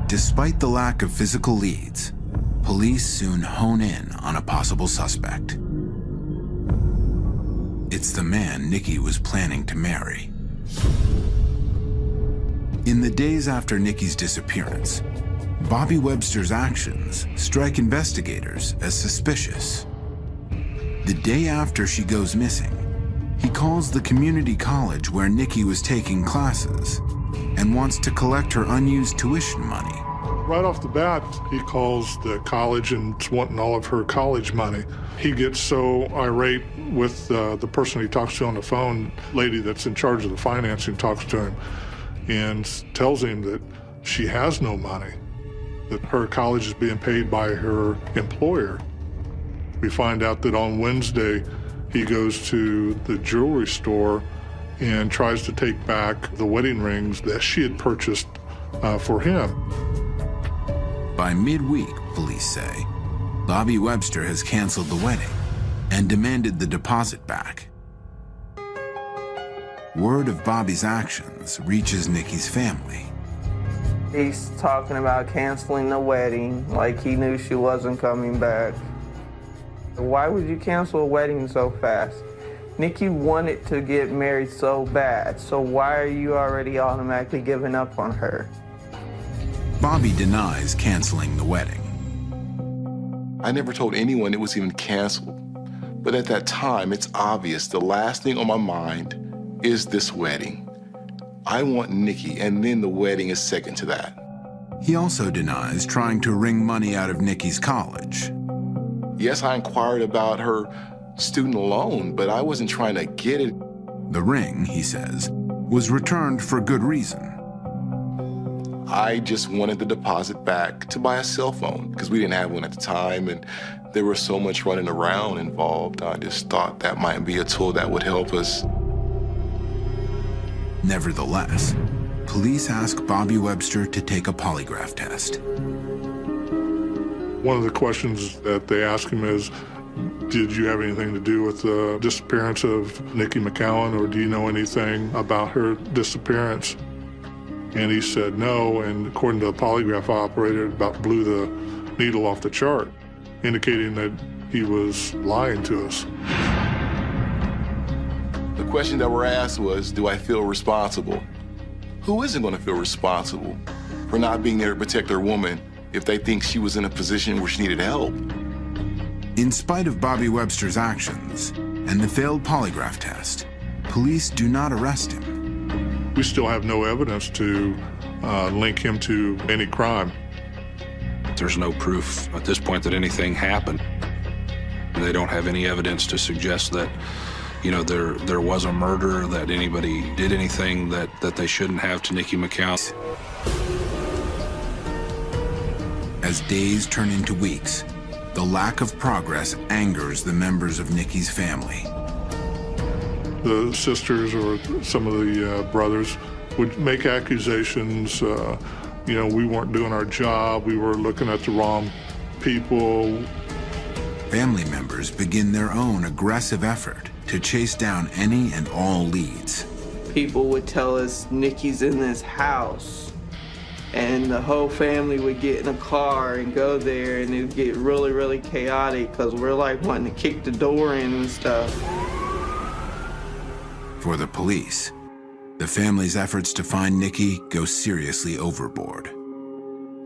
Despite the lack of physical leads, police soon hone in on a possible suspect. It's the man Nikki was planning to marry. In the days after Nikki's disappearance, Bobby Webster's actions strike investigators as suspicious. The day after she goes missing, he calls the community college where Nikki was taking classes and wants to collect her unused tuition money. Right off the bat, he calls the college and is wanting all of her college money. He gets so irate with the person he talks to on the phone, lady that's in charge of the financing, talks to him and tells him that she has no money, that her college is being paid by her employer. We find out that on Wednesday, he goes to the jewelry store and tries to take back the wedding rings that she had purchased for him. By midweek, police say, Bobby Webster has canceled the wedding and demanded the deposit back. Word of Bobby's actions reaches Nikki's family. He's talking about canceling the wedding, like he knew she wasn't coming back. Why would you cancel a wedding so fast? Nikki wanted to get married so bad, so why are you already automatically giving up on her? Bobby denies canceling the wedding. I never told anyone it was even canceled. But at that time, it's obvious the last thing on my mind is this wedding. I want Nikki, and then the wedding is second to that. He also denies trying to wring money out of Nikki's college. Yes, I inquired about her student loan, but I wasn't trying to get it. The ring, he says, was returned for good reason. I just wanted the deposit back to buy a cell phone because we didn't have one at the time, and there was so much running around involved. I just thought that might be a tool that would help us. Nevertheless, police ask Bobby Webster to take a polygraph test. One of the questions that they ask him is, did you have anything to do with the disappearance of Nikki McCowan, or do you know anything about her disappearance? And he said no, and according to the polygraph operator, it about blew the needle off the chart, indicating that he was lying to us. The question that we're asked was, do I feel responsible? Who isn't going to feel responsible for not being there to protect their woman if they think she was in a position where she needed help? In spite of Bobby Webster's actions and the failed polygraph test, police do not arrest him. We still have no evidence to link him to any crime. There's no proof at this point that anything happened. They don't have any evidence to suggest that, you know, there was a murder, that anybody did anything that they shouldn't have to Nikki McCowan. As days turn into weeks, the lack of progress angers the members of Nikki's family. The sisters or some of the brothers would make accusations, you know, we weren't doing our job, we were looking at the wrong people. Family members begin their own aggressive effort to chase down any and all leads. People would tell us Nikki's in this house, and the whole family would get in a car and go there, and it would get really, really chaotic because we're like wanting to kick the door in and stuff. For the police, the family's efforts to find Nikki go seriously overboard.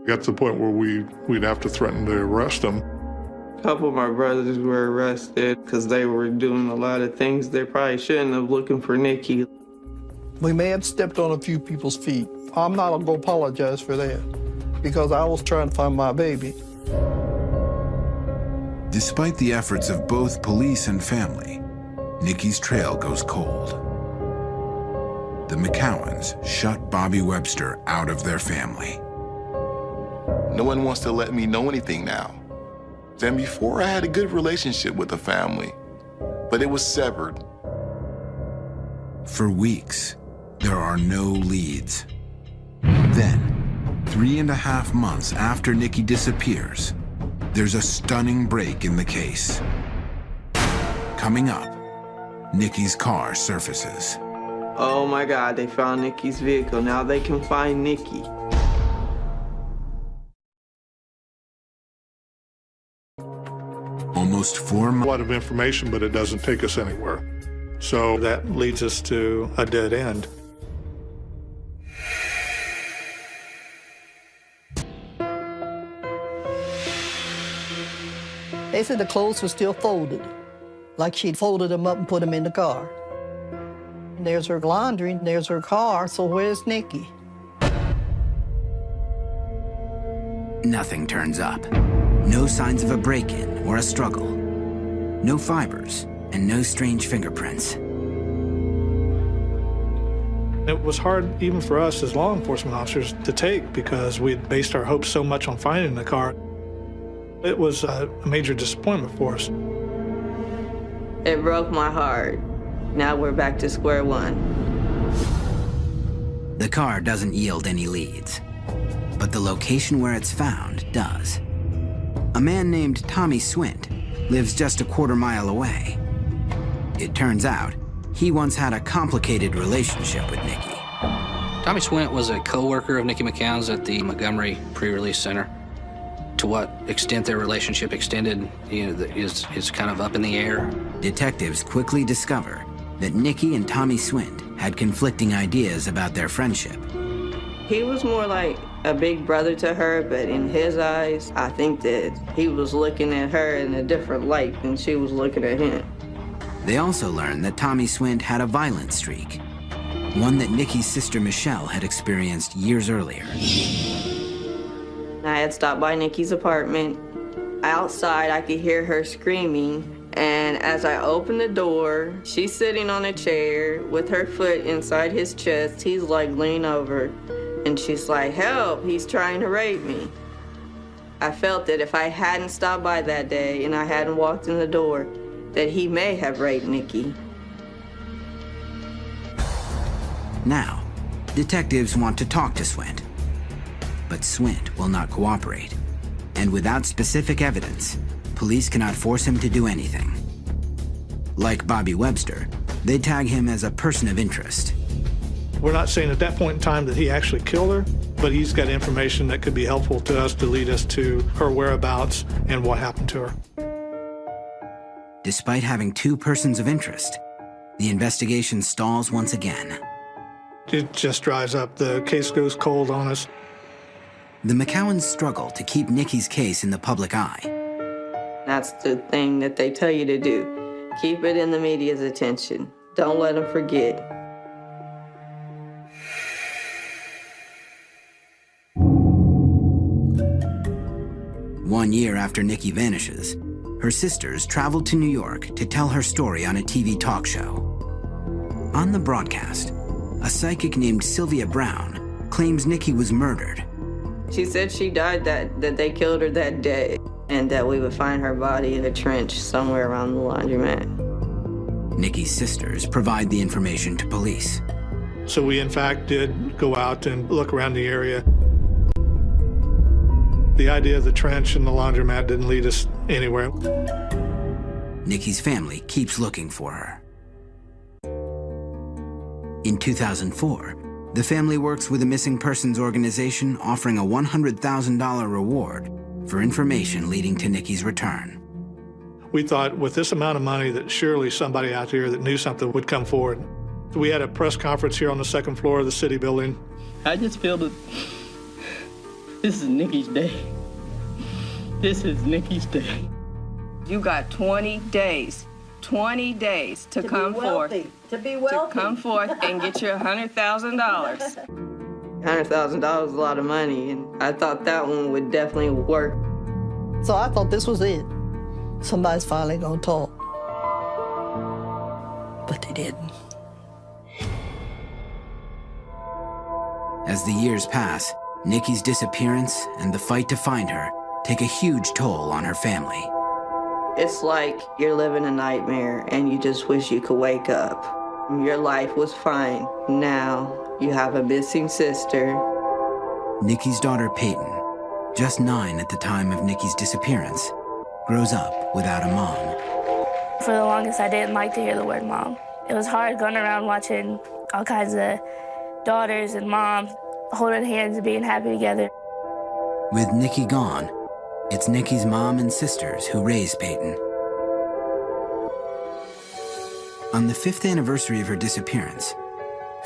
Got to the point where we'd have to threaten to arrest them. A couple of my brothers were arrested because they were doing a lot of things they probably shouldn't have, looking for Nikki. We may have stepped on a few people's feet. I'm not going to apologize for that because I was trying to find my baby. Despite the efforts of both police and family, Nikki's trail goes cold. The McCowans shut Bobby Webster out of their family. No one wants to let me know anything now. Then before, I had a good relationship with the family, but it was severed. For weeks, there are no leads. Then, 3.5 months after Nikki disappears, there's a stunning break in the case. Coming up, Nikki's car surfaces. Oh my God, they found Nikki's vehicle. Now they can find Nikki. Almost 4 months. A lot of information, but it doesn't take us anywhere. So that leads us to a dead end. They said the clothes were still folded, like she'd folded them up and put them in the car. There's her laundry, there's her car, so where's Nikki? Nothing turns up. No signs of a break-in or a struggle. No fibers and no strange fingerprints. It was hard even for us as law enforcement officers to take because we had based our hopes so much on finding the car. It was a major disappointment for us. It broke my heart. Now we're back to square one. The car doesn't yield any leads, but the location where it's found does. A man named Tommy Swint lives just a quarter-mile away. It turns out he once had a complicated relationship with Nikki. Tommy Swint was a co-worker of Nikki McCown's at the Montgomery Pre-Release Center. To what extent their relationship extended, is kind of up in the air. Detectives quickly discover that Nikki and Tommy Swint had conflicting ideas about their friendship. He was more like a big brother to her, but in his eyes, I think that he was looking at her in a different light than she was looking at him. They also learned that Tommy Swint had a violent streak, one that Nikki's sister Michelle had experienced years earlier. I had stopped by Nikki's apartment. Outside, I could hear her screaming, and as I opened the door, she's sitting on a chair with her foot inside his chest. He's like leaning over, And she's like, help, he's trying to rape me. I felt that if I hadn't stopped by that day and I hadn't walked in the door, that he may have raped Nikki. Now, detectives want to talk to Swint. But Swint will not cooperate. And without specific evidence, police cannot force him to do anything. Like Bobby Webster, they tag him as a person of interest. We're not saying at that point in time that he actually killed her, but he's got information that could be helpful to us to lead us to her whereabouts and what happened to her. Despite having two persons of interest, the investigation stalls once again. It just dries up. The case goes cold on us. The McCowans struggle to keep Nikki's case in the public eye. That's the thing that they tell you to do. Keep it in the media's attention. Don't let them forget. One year after Nikki vanishes, her sisters travel to New York to tell her story on a TV talk show. On the broadcast, a psychic named Sylvia Brown claims Nikki was murdered. She said she died, that they killed her that day, and that we would find her body in a trench somewhere around the laundromat. Nikki's sisters provide the information to police. So we, in fact, did go out and look around the area. The idea of the trench and the laundromat didn't lead us anywhere. Nikki's family keeps looking for her. In 2004, the family works with a missing persons organization offering a $100,000 reward for information leading to Nikki's return. We thought with this amount of money that surely somebody out here that knew something would come forward. We had a press conference here on the second floor of the city building. I just feel that this is Nikki's day. This is Nikki's day. You got 20 days to come forth. To be wealthy. To come forth and get your $100,000. $100,000 is a lot of money, and I thought that one would definitely work. So I thought this was it. Somebody's finally gonna talk. But they didn't. As the years pass, Nikki's disappearance and the fight to find her take a huge toll on her family. It's like you're living a nightmare and you just wish you could wake up. Your life was fine. Now you have a missing sister. Nikki's daughter Peyton, just 9 at the time of Nikki's disappearance, grows up without a mom. For the longest, I didn't like to hear the word mom. It was hard going around watching all kinds of daughters and moms holding hands and being happy together. With Nikki gone, it's Nikki's mom and sisters who raise Peyton. On the 5th anniversary of her disappearance,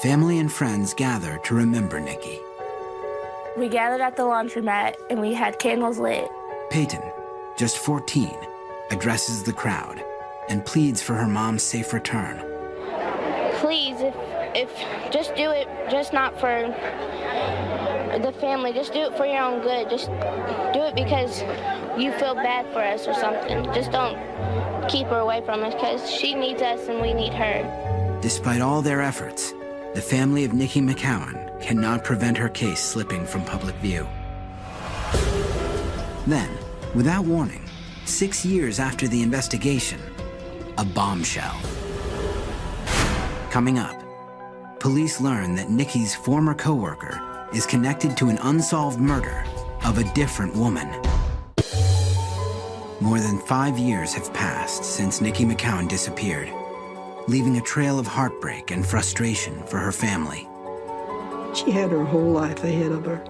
family and friends gather to remember Nikki. We gathered at the laundromat and we had candles lit. Peyton, just 14, addresses the crowd and pleads for her mom's safe return. Please, if just do it, just not for the family, just do it for your own good. Just do it because you feel bad for us or something. Just don't keep her away from us because she needs us and we need her. Despite all their efforts, the family of Nikki McCowan cannot prevent her case slipping from public view. Then, without warning, 6 years after the investigation, a bombshell. Coming up, police learn that Nikki's former coworker is connected to an unsolved murder of a different woman. More than 5 years have passed since Nikki McCowan disappeared, leaving a trail of heartbreak and frustration for her family. She had her whole life ahead of her.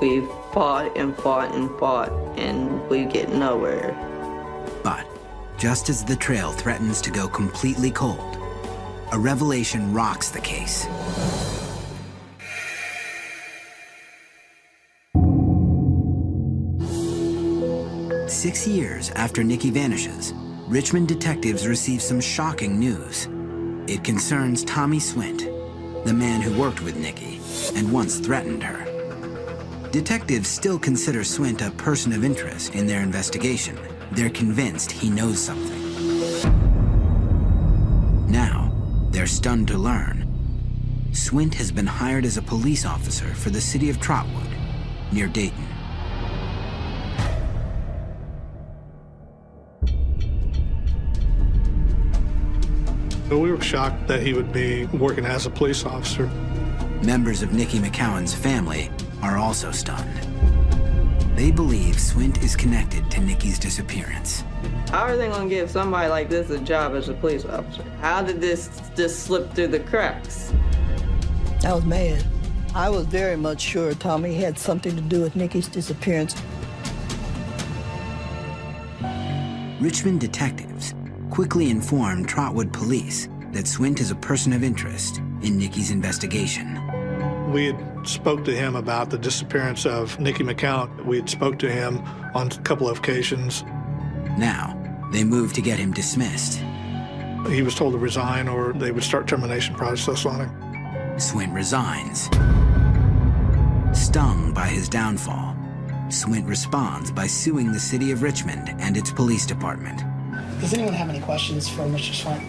We fought and fought and fought, and we get nowhere. But just as the trail threatens to go completely cold, a revelation rocks the case. Six years after Nikki vanishes, Richmond detectives receive some shocking news. It concerns Tommy Swint, the man who worked with Nikki and once threatened her. Detectives still consider Swint a person of interest in their investigation. They're convinced he knows something. Now, they're stunned to learn Swint has been hired as a police officer for the city of Trotwood, near Dayton. We were shocked that he would be working as a police officer. Members of Nikki McCowan's family are also stunned. They believe Swint is connected to Nikki's disappearance. How are they going to give somebody like this a job as a police officer? How did this just slip through the cracks? I was mad. I was very much sure Tommy had something to do with Nikki's disappearance. Richmond detectives quickly informed Trotwood police that Swint is a person of interest in Nikki's investigation. We had spoke to him about the disappearance of Nikki McCowan. We had spoke to him on a couple of occasions. Now, they moved to get him dismissed. He was told to resign or they would start termination process on him. Swint resigns. Stung by his downfall, Swint responds by suing the city of Richmond and its police department. Does anyone have any questions for Mr. Swint?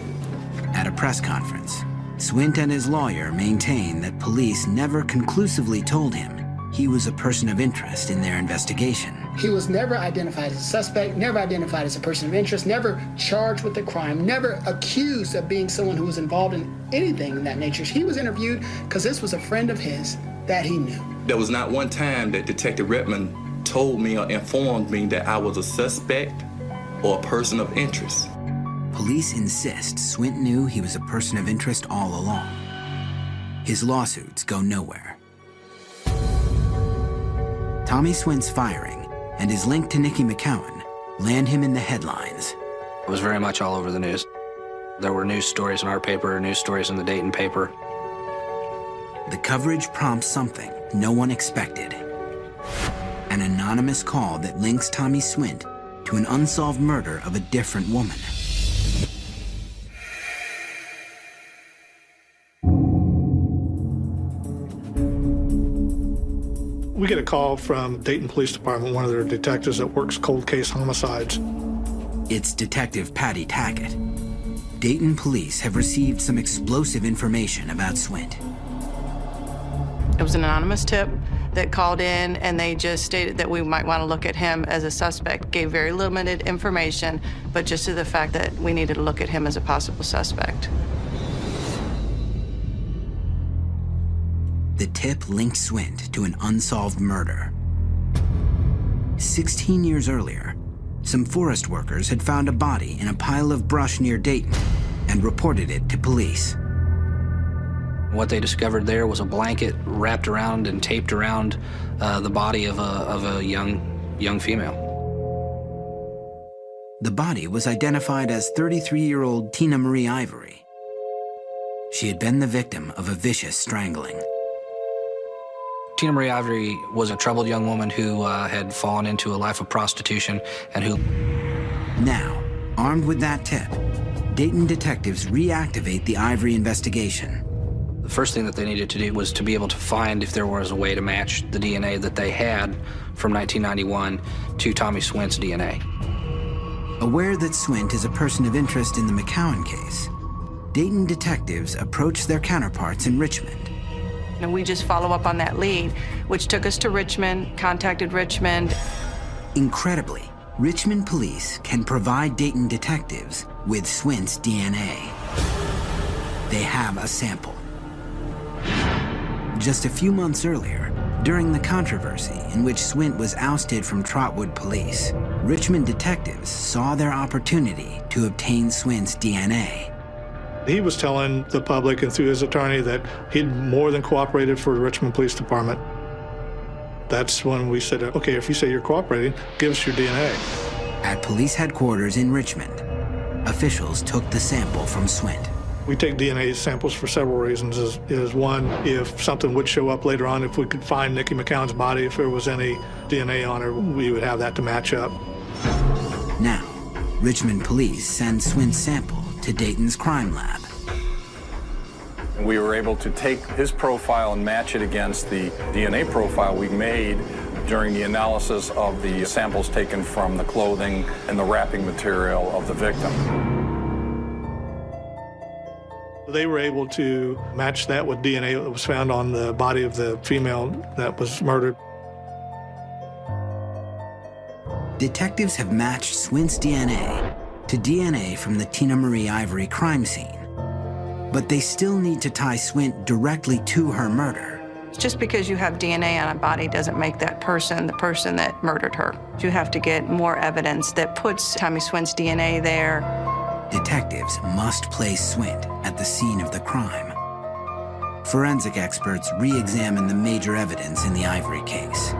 At a press conference, Swint and his lawyer maintain that police never conclusively told him he was a person of interest in their investigation. He was never identified as a suspect, never identified as a person of interest, never charged with a crime, never accused of being someone who was involved in anything in that nature. He was interviewed because this was a friend of his that he knew. There was not one time that Detective Redmond told me or informed me that I was a suspect or a person of interest. Police insist Swint knew he was a person of interest all along. His lawsuits go nowhere. Tommy Swint's firing and his link to Nikki McCowan land him in the headlines. It was very much all over the news. There were news stories in our paper, news stories in the Dayton paper. The coverage prompts something no one expected. An anonymous call that links Tommy Swint to an unsolved murder of a different woman. We get a call from Dayton Police Department, one of their detectives that works cold case homicides. It's Detective Patty Tackett. Dayton police have received some explosive information about Swint. It was an anonymous tip that called in, and they just stated that we might want to look at him as a suspect. Gave very limited information, but just to the fact that we needed to look at him as a possible suspect. The tip linked Swint to an unsolved murder. 16 years earlier, some forest workers had found a body in a pile of brush near Dayton and reported it to police. What they discovered there was a blanket wrapped around and taped around the body of a young female. The body was identified as 33-year-old Tina Marie Ivory. She had been the victim of a vicious strangling. Tina Marie Ivory was a troubled young woman who had fallen into a life of prostitution and who... Now, armed with that tip, Dayton detectives reactivate the Ivory investigation. The first thing that they needed to do was to be able to find if there was a way to match the DNA that they had from 1991 to Tommy Swint's DNA. Aware that Swint is a person of interest in the McCowan case, Dayton detectives approached their counterparts in Richmond. And we just follow up on that lead, which took us to Richmond, contacted Richmond. Incredibly, Richmond police can provide Dayton detectives with Swint's DNA. They have a sample. Just a few months earlier, during the controversy in which Swint was ousted from Trotwood police, Richmond detectives saw their opportunity to obtain Swint's DNA. He was telling the public and through his attorney that he'd more than cooperated for the Richmond Police Department. That's when we said, okay, if you say you're cooperating, give us your DNA. At police headquarters in Richmond, officials took the sample from Swint. We take DNA samples for several reasons. Is one, if something would show up later on, if we could find Nikki McCowan's body, if there was any DNA on her, we would have that to match up. Now, Richmond police send Swint's sample to Dayton's crime lab. We were able to take his profile and match it against the DNA profile we made during the analysis of the samples taken from the clothing and the wrapping material of the victim. They were able to match that with DNA that was found on the body of the female that was murdered. Detectives have matched Swint's DNA to DNA from the Tina Marie Ivory crime scene. But they still need to tie Swint directly to her murder. Just because you have DNA on a body doesn't make that person the person that murdered her. You have to get more evidence that puts Tommy Swint's DNA there. Detectives must place Swint at the scene of the crime. Forensic experts re-examine the major evidence in the Ivory case.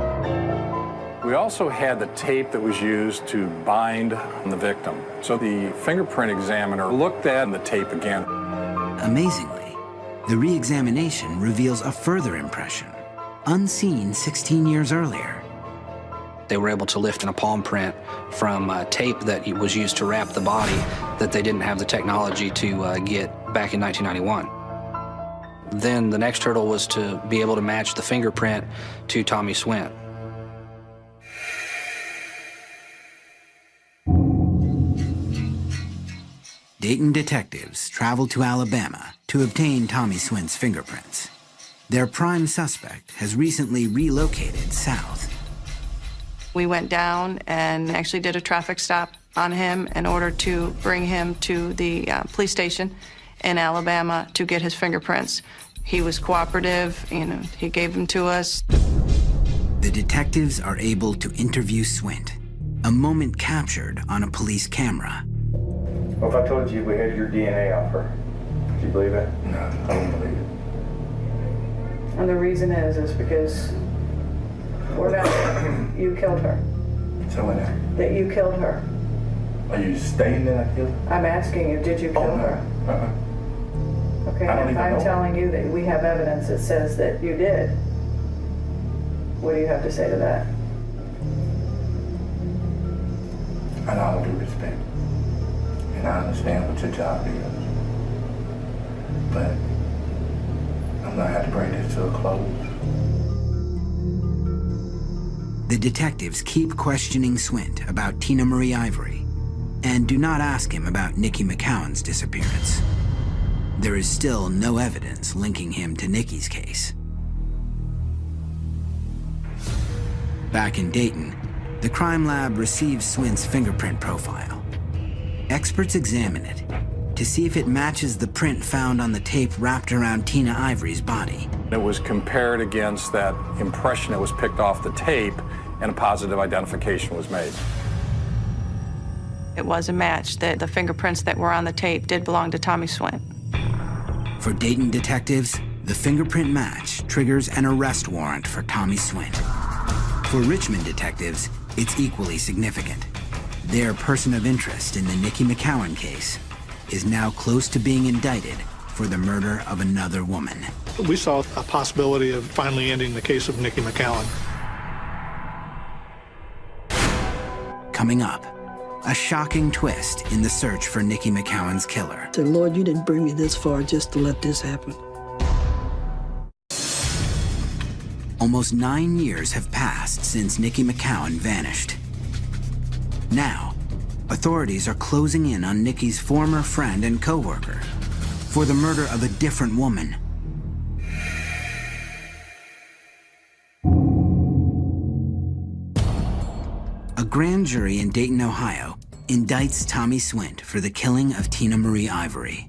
We also had the tape that was used to bind the victim. So the fingerprint examiner looked at the tape again. Amazingly, the re-examination reveals a further impression, unseen 16 years earlier. They were able to lift in a palm print from tape that was used to wrap the body that they didn't have the technology to get back in 1991. Then the next hurdle was to be able to match the fingerprint to Tommy Swint. Dayton detectives traveled to Alabama to obtain Tommy Swint's fingerprints. Their prime suspect has recently relocated south. We went down and actually did a traffic stop on him in order to bring him to the police station in Alabama to get his fingerprints. He was cooperative, he gave them to us. The detectives are able to interview Swint, a moment captured on a police camera. Well, if I told you we had your DNA off her, would you believe it? No, I don't believe it. And the reason is because we're not, you killed her. So what now? That you killed her. Are you stating that I killed her? I'm asking you, did you kill her? Okay, I don't if even I'm know. telling you that we have evidence that says that you did, what do you have to say to that? And all due respect. And I understand what your job is. But I'm gonna have to bring this to a close. The detectives keep questioning Swint about Tina Marie Ivory and do not ask him about Nikki McCowan's disappearance. There is still no evidence linking him to Nikki's case. Back in Dayton, the crime lab receives Swint's fingerprint profile. Experts examine it to see if it matches the print found on the tape wrapped around Tina Ivory's body. It was compared against that impression that was picked off the tape, and a positive identification was made. It was a match that the fingerprints that were on the tape did belong to Tommy Swint. For Dayton detectives, the fingerprint match triggers an arrest warrant for Tommy Swint. For Richmond detectives, it's equally significant. Their person of interest in the Nikki McCowan case is now close to being indicted for the murder of another woman. We saw a possibility of finally ending the case of Nikki McCowan. Coming up, a shocking twist in the search for Nikki McCowan's killer. I said, Lord, you didn't bring me this far just to let this happen. Almost 9 years have passed since Nikki McCowan vanished. Now, authorities are closing in on Nikki's former friend and co-worker for the murder of a different woman. A grand jury in Dayton, Ohio, indicts Tommy Swint for the killing of Tina Marie Ivory.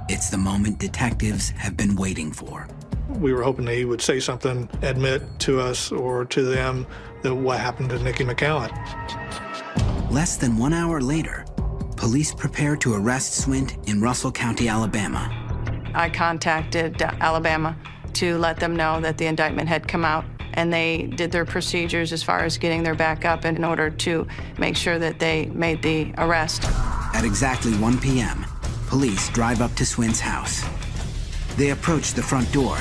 It's the moment detectives have been waiting for. We were hoping that he would say something, admit to us or to them that what happened to Nikki McCowan. Less than 1 hour later, police prepare to arrest Swint in Russell County, Alabama. I contacted Alabama to let them know that the indictment had come out, and they did their procedures as far as getting their backup in order to make sure that they made the arrest. At exactly 1 p.m., police drive up to Swint's house. They approach the front door.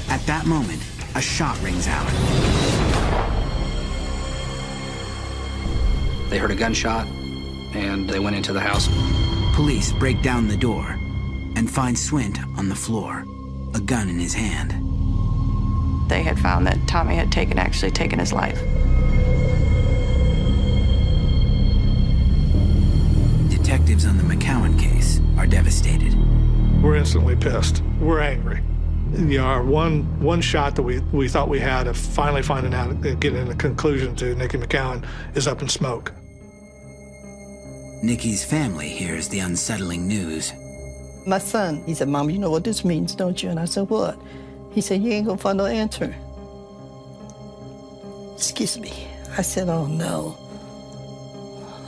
At that moment, a shot rings out. They heard a gunshot, and they went into the house. Police break down the door and find Swint on the floor, a gun in his hand. They had found that Tommy had actually taken his life. Detectives on the McCowan case are devastated. we're instantly pissed. We're angry. You know, our one shot that we thought we had of finally finding out and getting a conclusion to Nikki McCowan is up in smoke. Nikki's family hears the unsettling news. My son, he said, Mom, you know what this means, don't you? And I said, what? He said, you ain't gonna find no answer. Excuse me. I said, oh no.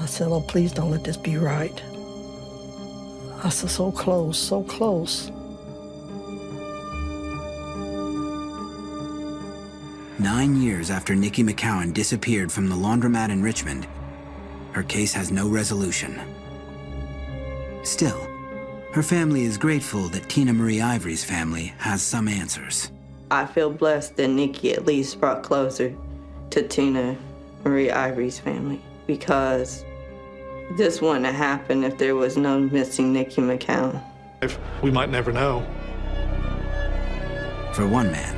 I said, oh, please don't let this be right. I said, so close, so close. 9 years after Nikki McCowan disappeared from the laundromat in Richmond, her case has no resolution. Still, her family is grateful that Tina Marie Ivory's family has some answers. I feel blessed that Nikki at least brought closer to Tina Marie Ivory's family, because this wouldn't have happened if there was no missing Nikki McCowan. We might never know. For one man,